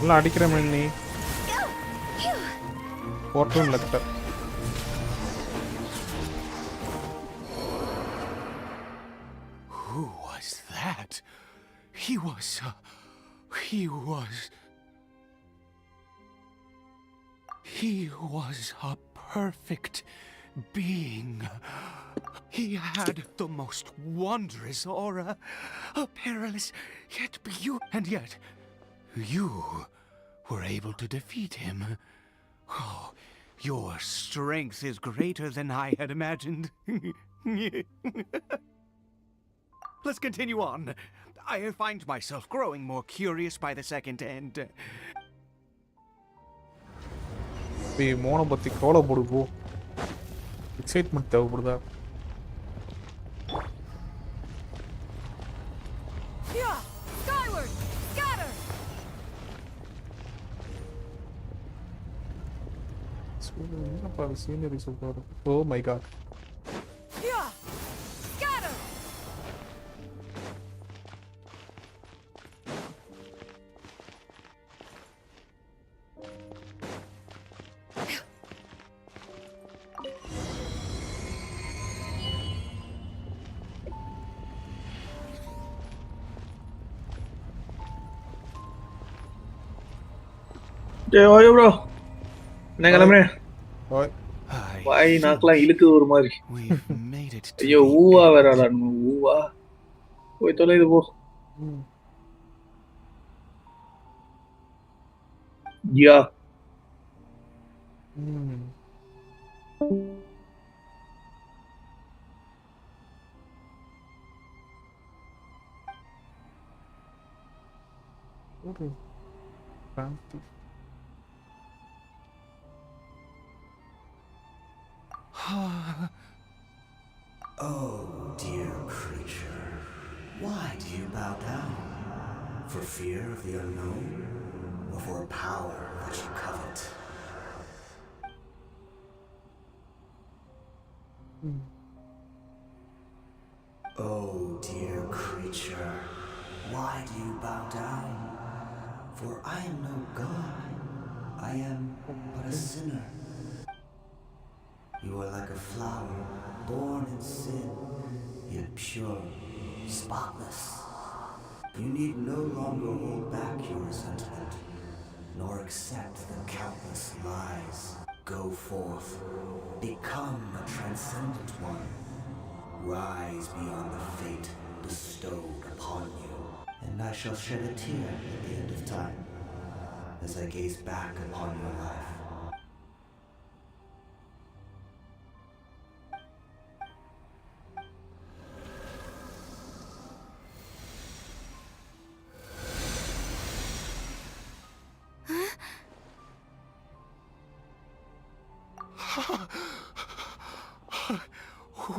நல்லா அடிக்கிற மணி போர்ட்டும் Lecter. Who was that? He was a perfect being. He had the most wondrous aura, a perilous yet beautiful, and yet you were able to defeat him. Oh, your strength is greater than I had imagined. Let's continue on. I find myself growing more curious by the second, and மோனை பற்றி கவலைப்படு போ. Excitement தேவைப்படுதா? Yeah, skyward! Scatter! என்னப்பா scenery சொல்றாரு? Oh my god. Yeah, scatter! Okay bro, என்ன கிளம்புறேன்? ஓய் வாய் நாக்கெல்லாம் இழுக்குது ஒரு மாதிரி. we've made it. ஐயோ ஊவா வேறாடா, ஊவா போய் தொலைது போ. யா ஒரு fancy. Oh, dear creature, why do you bow down? For fear of the unknown, or for a power that you covet? Oh, dear creature, why do you bow down? For I am no god, I am but a sinner. You are like a flower, born in sin, yet pure, spotless. You need no longer hold back your resentment, nor accept the countless lies. Go forth, become a transcendent one. Rise beyond the fate bestowed upon you, and I shall shed a tear at the end of time, as I gaze back upon your life.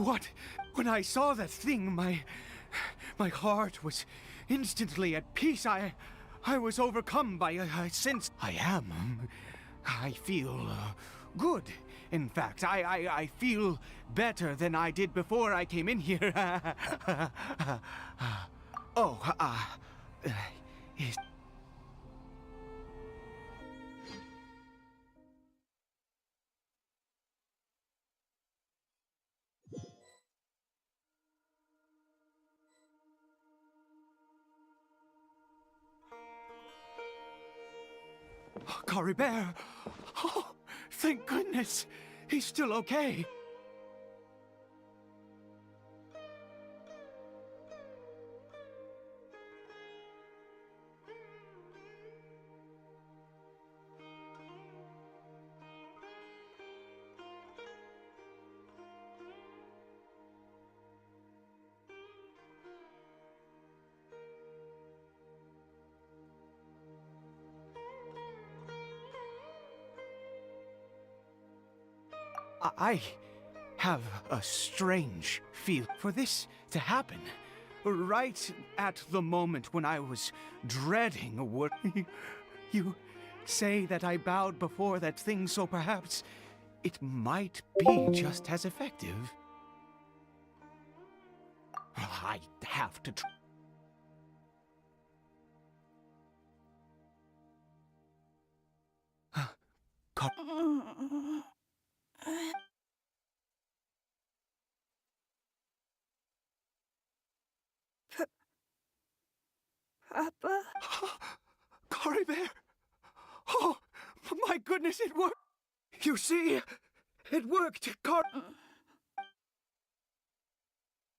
What? When I saw that thing, my heart was instantly at peace. I was overcome by a sense. I feel good. In fact, I feel better than I did before I came in here. Is Cory Bear? Oh, thank goodness. He's still okay. I have a strange feel for this to happen. Right at the moment when I was dreading what you say that I bowed before that thing, so perhaps it might be just as effective. I have to try. Papa? Cory Bear! Oh, my goodness, it worked! You see, it worked,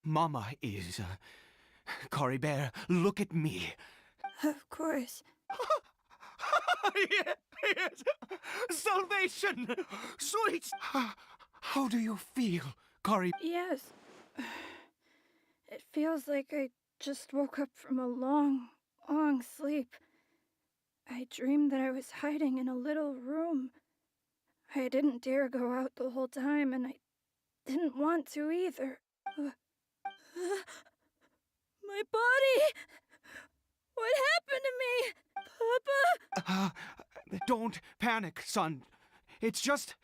Mama is, Cory Bear, look at me. Of course. Yes! Salvation! Sweet! How do you feel, Cory? Yes. It feels like I just woke up from a long, long sleep. I dreamed that I was hiding in a little room. I didn't dare go out the whole time, and I didn't want to either. My body! What happened to me? Papa? Don't panic, son. It's just...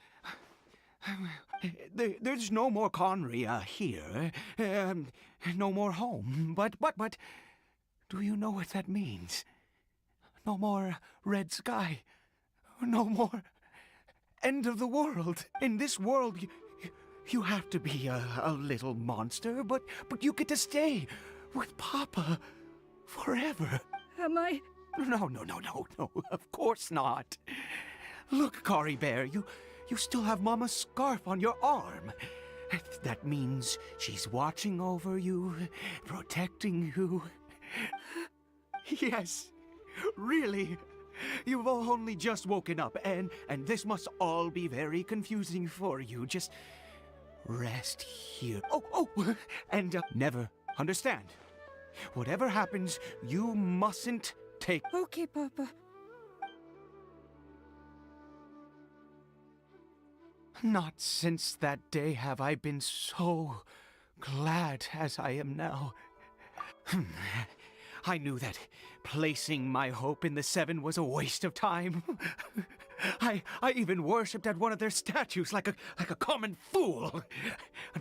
There's no more Conry here. No more home. But... Do you know what that means? No more red sky. No more end of the world. In this world, you have to be a little monster, but you get to stay with Papa forever. Am I? No, of course not. Look, Cory Bear, you still have Mama's scarf on your arm. That means she's watching over you, protecting you. Yes, really. You've only just woken up, and this must all be very confusing for you. Just rest here. Oh, and never understand. Whatever happens, you mustn't take... Okay, Papa. Not since that day have I been so glad as I am now. I knew that placing my hope in the Seven was a waste of time. I even worshipped at one of their statues like a common fool.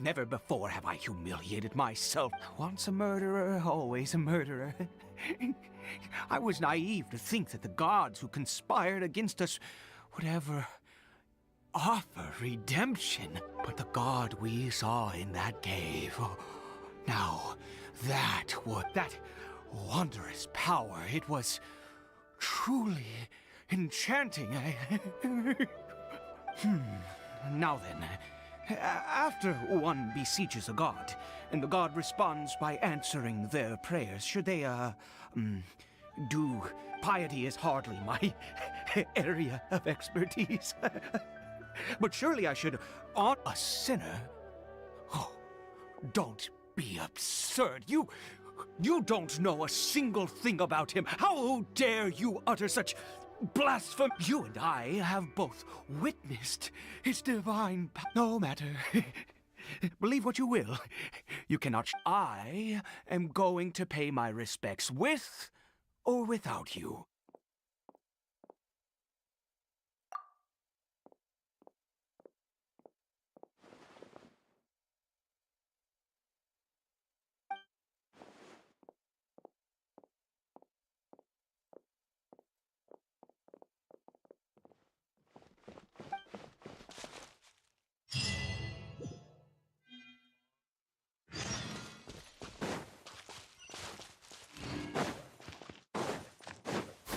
Never before have I humiliated myself. Once a murderer, always a murderer. I was naive to think that the gods who conspired against us would ever offer redemption. But the god we saw in that cave, now that wondrous power, it was truly enchanting. Now then, after one beseeches a god, and the god responds by answering their prayers, should they, do... Piety is hardly my area of expertise. But surely I should honor a sinner. Oh, don't be absurd. You don't know a single thing about him. How dare you utter such blasphemy? You and I have both witnessed his divine... No matter. Believe what you will. You cannot. I am going to pay my respects with or without you.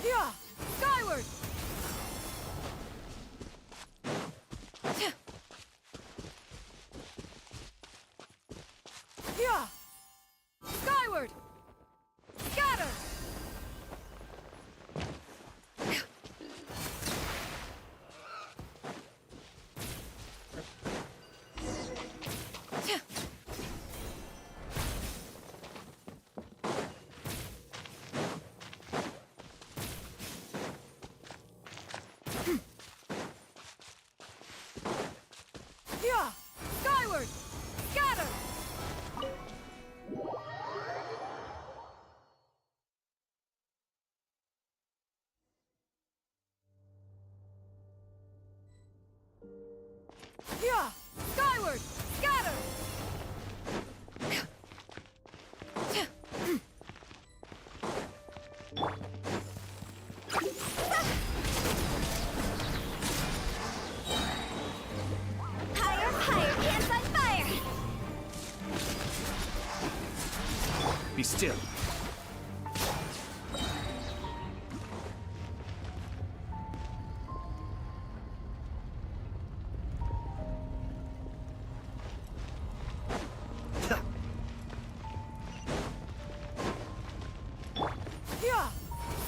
Yeah! Skyward! Yeah! Skyward! Scatter! Yeah! Skyward! Scatter! Yeah! Skyward! Scatter! Higher, higher, dance on fire! Be still. Yeah!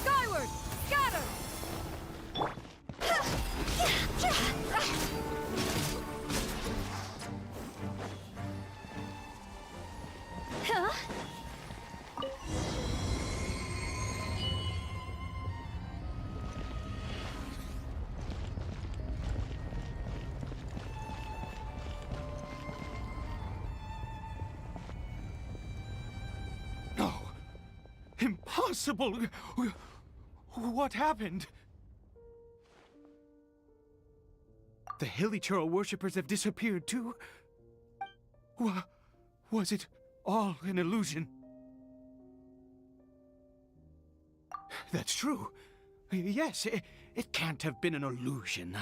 Skyward! Scatter! Huh? No. Impossible. What happened? The Hilly-Churl worshippers have disappeared too? Was it all an illusion? That's true. Yes, it can't have been an illusion.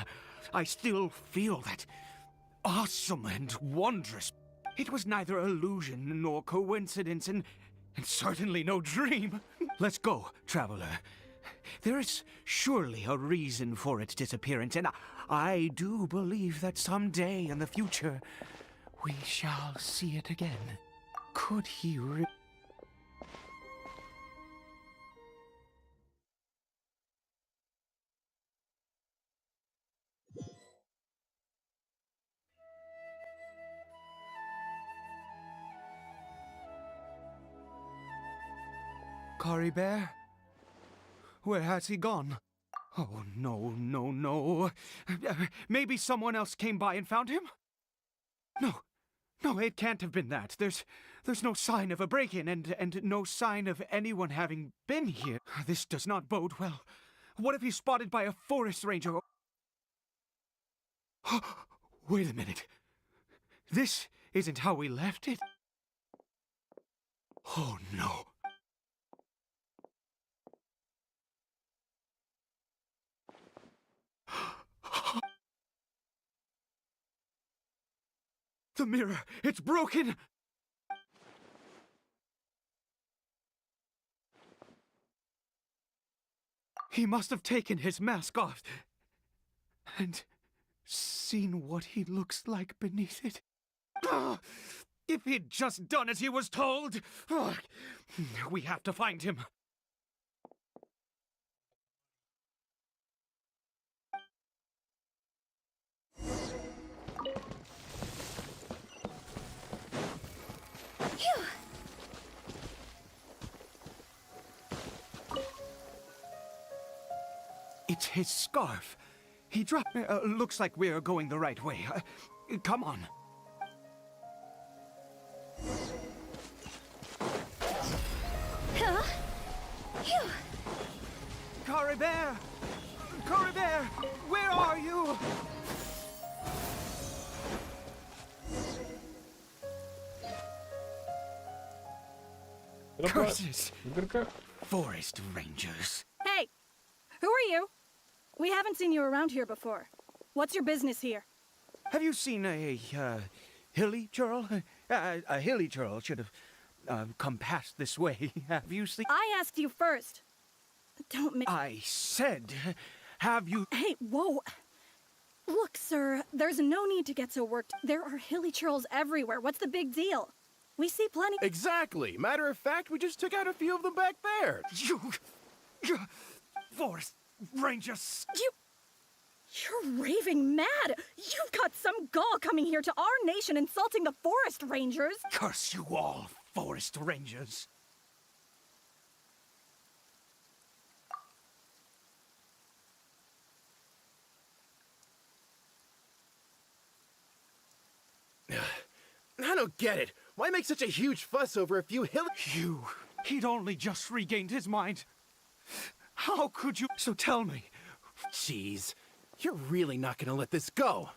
I still feel that awesome and wondrous. It was neither illusion nor coincidence, and certainly no dream. Let's go, traveler. There is surely a reason for its disappearance, and I do believe that someday in the future we shall see it again. Could he Kari Bear? Where has he gone? Oh, no, no, no. Maybe someone else came by and found him? No, it can't have been that. There's no sign of a break-in and no sign of anyone having been here. This does not bode well. What if he's spotted by a forest ranger? Wait a minute. This isn't how we left it. Oh, no. The mirror! It's broken! He must have taken his mask off and seen what he looks like beneath it. If he'd just done as he was told! We have to find him. Phew! It's his scarf. He dropped. Looks like we're going the right way. Come on. Caribert! Caribert! Where are you? Curses! Forest rangers. Hey! Who are you? We haven't seen you around here before. What's your business here? Have you seen a hilly churl? A hilly churl should have come past this way. Have you seen? I asked you first. Don't make. I said, have you? Hey, whoa! Look, sir, there's no need to get so worked. There are hilly churls everywhere. What's the big deal? We see plenty. Exactly. Matter of fact, we just took out a few of them back there. You forest rangers. You're raving mad! You've got some gall coming here to our nation insulting the forest rangers! Curse you all, forest rangers! I don't get it. Why make such a huge fuss over a few He'd only just regained his mind. How could you? So tell me. Jeez, you're really not gonna let this go.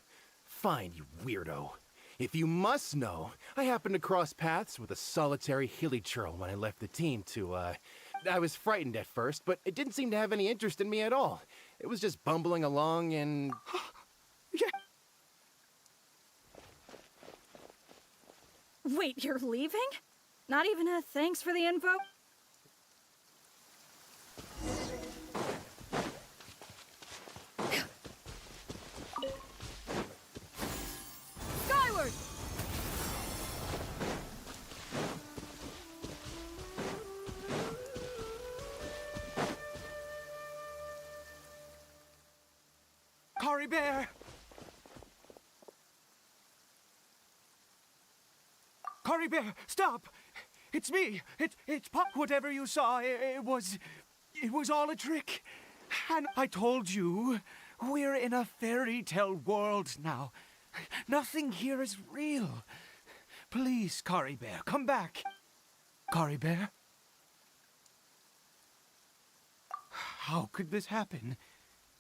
Fine, you weirdo. If you must know, I happened to cross paths with a solitary hilly churl when I left the team to, I was frightened at first, but it didn't seem to have any interest in me at all. It was just bumbling along and... Yeah. Wait, you're leaving? Not even a thanks for the info? Skyward! Caribert! Caribert, stop! It's me! It's Pop. Whatever you saw, it was all a trick. And I told you, we're in a fairy tale world now. Nothing here is real. Please, Caribert, come back. Caribert? How could this happen?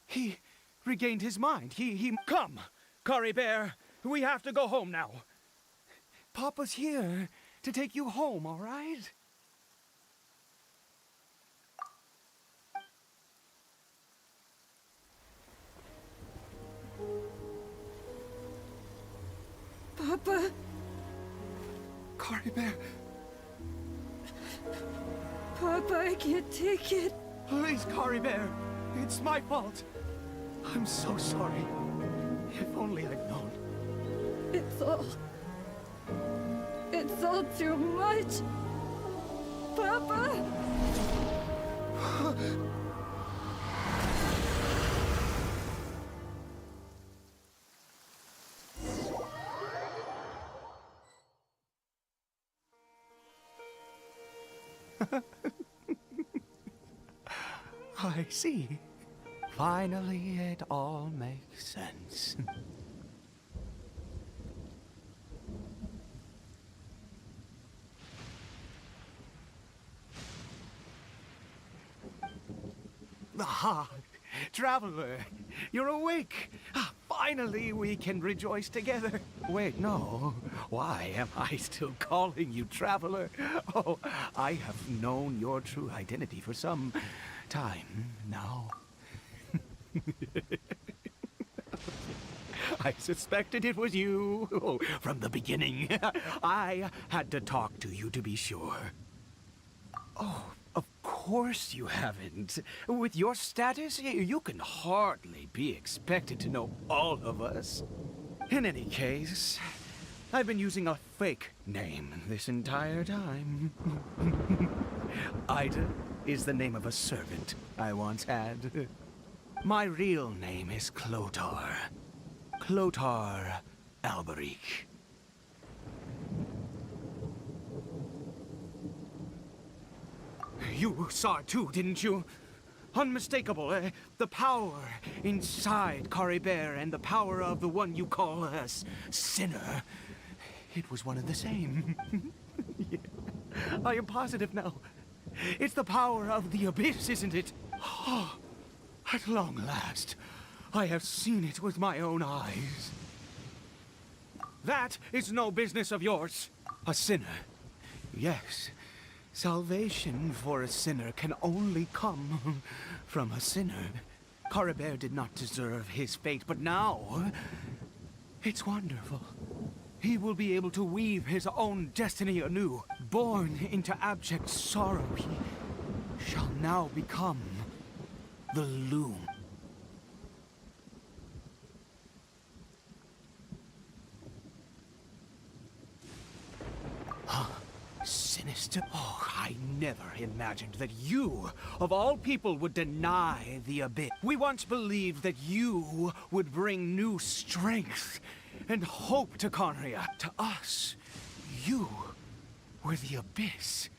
He regained his mind. He... Come, Caribert, we have to go home now. Papa's here to take you home, all right? Papa? Caribert. Papa, I can't take it. Please, Caribert. It's my fault. I'm so sorry. If only I'd known. It's all too much. Papa! I see. Finally, it all makes sense. Aha! Traveler, you're awake! Finally, we can rejoice together. Wait, no. Why am I still calling you Traveler? Oh, I have known your true identity for some time now. I suspected it was you from the beginning. I had to talk to you to be sure. Oh, of course you haven't. With your status, you can hardly be expected to know all of us. In any case, I've been using a fake name this entire time. Ida is the name of a servant I once had. My real name is Clotar. Clotar Alberic. You saw it too, didn't you? Unmistakable, the power inside Caribert and the power of the one you call a sinner. It was one and the same. Yeah. I am positive now. It's the power of the abyss, isn't it? Oh, at long last, I have seen it with my own eyes. That is no business of yours. A sinner. Yes. Salvation for a sinner can only come from a sinner. Caribert did not deserve his fate, but now it's wonderful. He will be able to weave his own destiny anew. Born into abject sorrow, he shall now become the Loom. Huh? Sinister? Oh, I never imagined that you, of all people, would deny the abyss. We once believed that you would bring new strength and hope to Conria. To us, you were the abyss.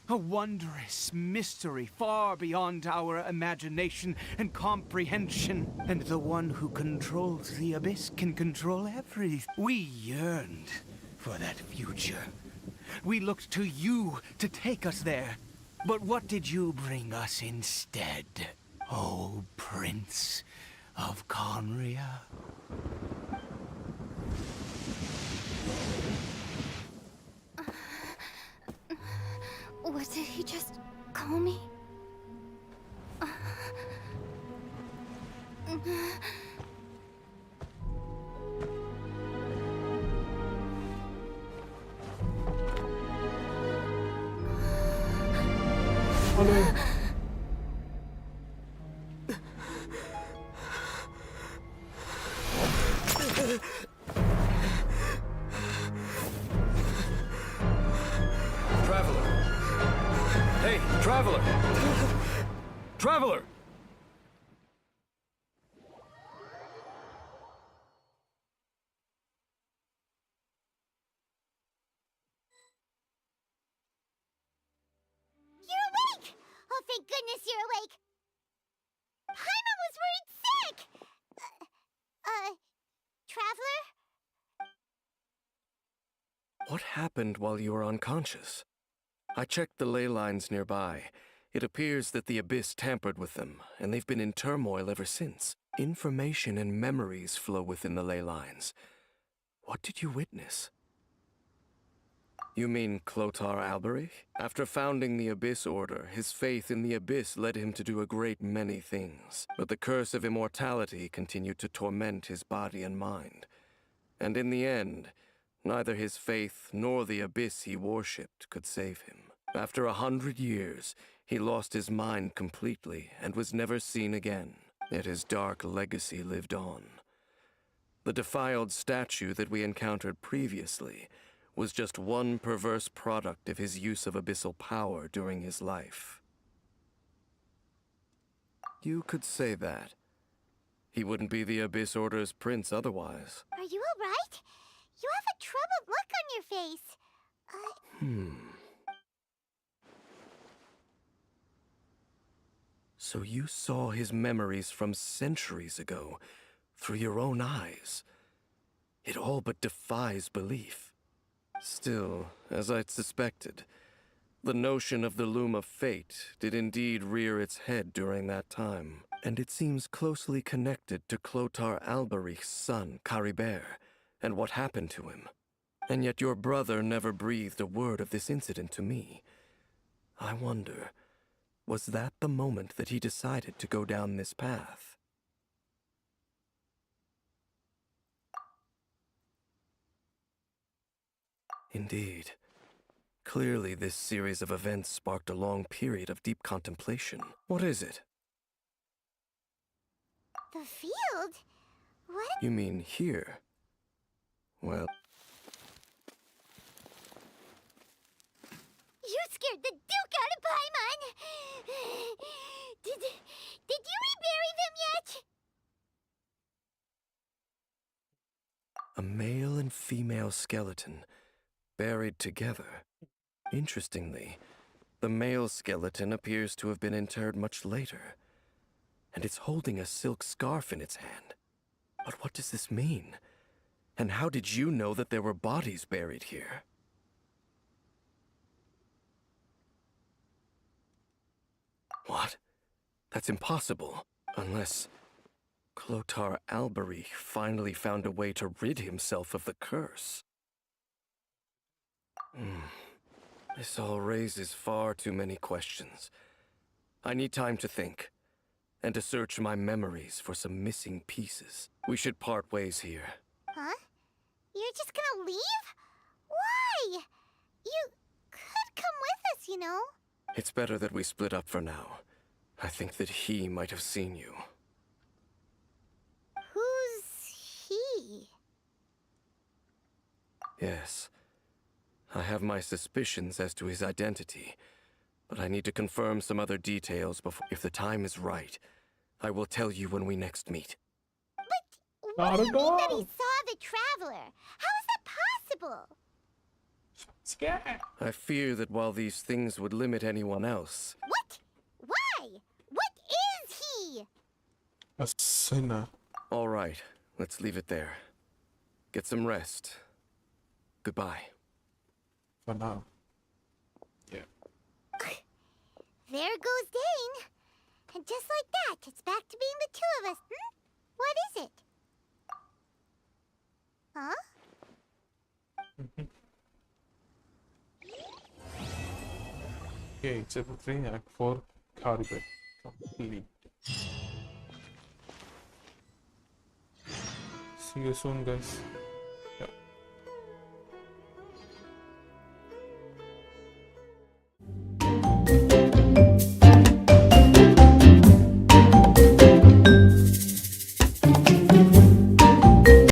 A wondrous mystery far beyond our imagination and comprehension. And the one who controls the abyss can control everything. We yearned for that future. We looked to you to take us there. But what did you bring us instead? Oh, Prince of Conria? What did he just call me? Traveler! Hey, Traveler! Traveler! You're awake! Oh, thank goodness you're awake! Paimon was worried sick! Traveler? What happened while you were unconscious? I checked the ley lines nearby. It appears that the Abyss tampered with them, and they've been in turmoil ever since. Information and memories flow within the ley lines. What did you witness? You mean Clotar Alberich? After founding the Abyss Order, his faith in the Abyss led him to do a great many things. But the curse of immortality continued to torment his body and mind. And in the end, neither his faith nor the Abyss he worshipped could save him. After 100 years, he lost his mind completely and was never seen again. Yet his dark legacy lived on. The defiled statue that we encountered previously was just one perverse product of his use of abyssal power during his life. You could say that. He wouldn't be the Abyss Order's prince otherwise. Are you alright? You have a troubled look on your face. So you saw his memories from centuries ago through your own eyes. It all but defies belief. Still, as I'd suspected, the notion of the Loom of Fate did indeed rear its head during that time, and it seems closely connected to Clotar Alberich's son, Caribert, and what happened to him. And yet your brother never breathed a word of this incident to me. I wonder, was that the moment that he decided to go down this path? Indeed. Clearly, this series of events sparked a long period of deep contemplation. What is it? The field? What? You mean here? Well... You scared the Duke out of Paimon! Did you rebury them yet? A male and female skeleton, buried together. Interestingly, the male skeleton appears to have been interred much later, and it's holding a silk scarf in its hand. But what does this mean? And how did you know that there were bodies buried here? What? That's impossible. Unless Clotar Alberich finally found a way to rid himself of the curse. This all raises far too many questions. I need time to think, and to search my memories for some missing pieces. We should part ways here. Huh? You're just gonna leave? Why? You could come with us, you know. It's better that we split up for now. I think that he might have seen you. Who's he? Yes. I have my suspicions as to his identity, but I need to confirm some other details before. If the time is right, I will tell you when we next meet. But what do you mean that he saw the traveler? How is that possible? Scared. I fear that while these things would limit anyone else... What? Why? What is he? A sinner. All right, let's leave it there. Get some rest. Goodbye. For now. Yeah. There goes Dane. And just like that, it's back to being the two of us. What is it? Huh? Okay, chapter 3, Act 4, Caribbean. Complete. See you soon, guys.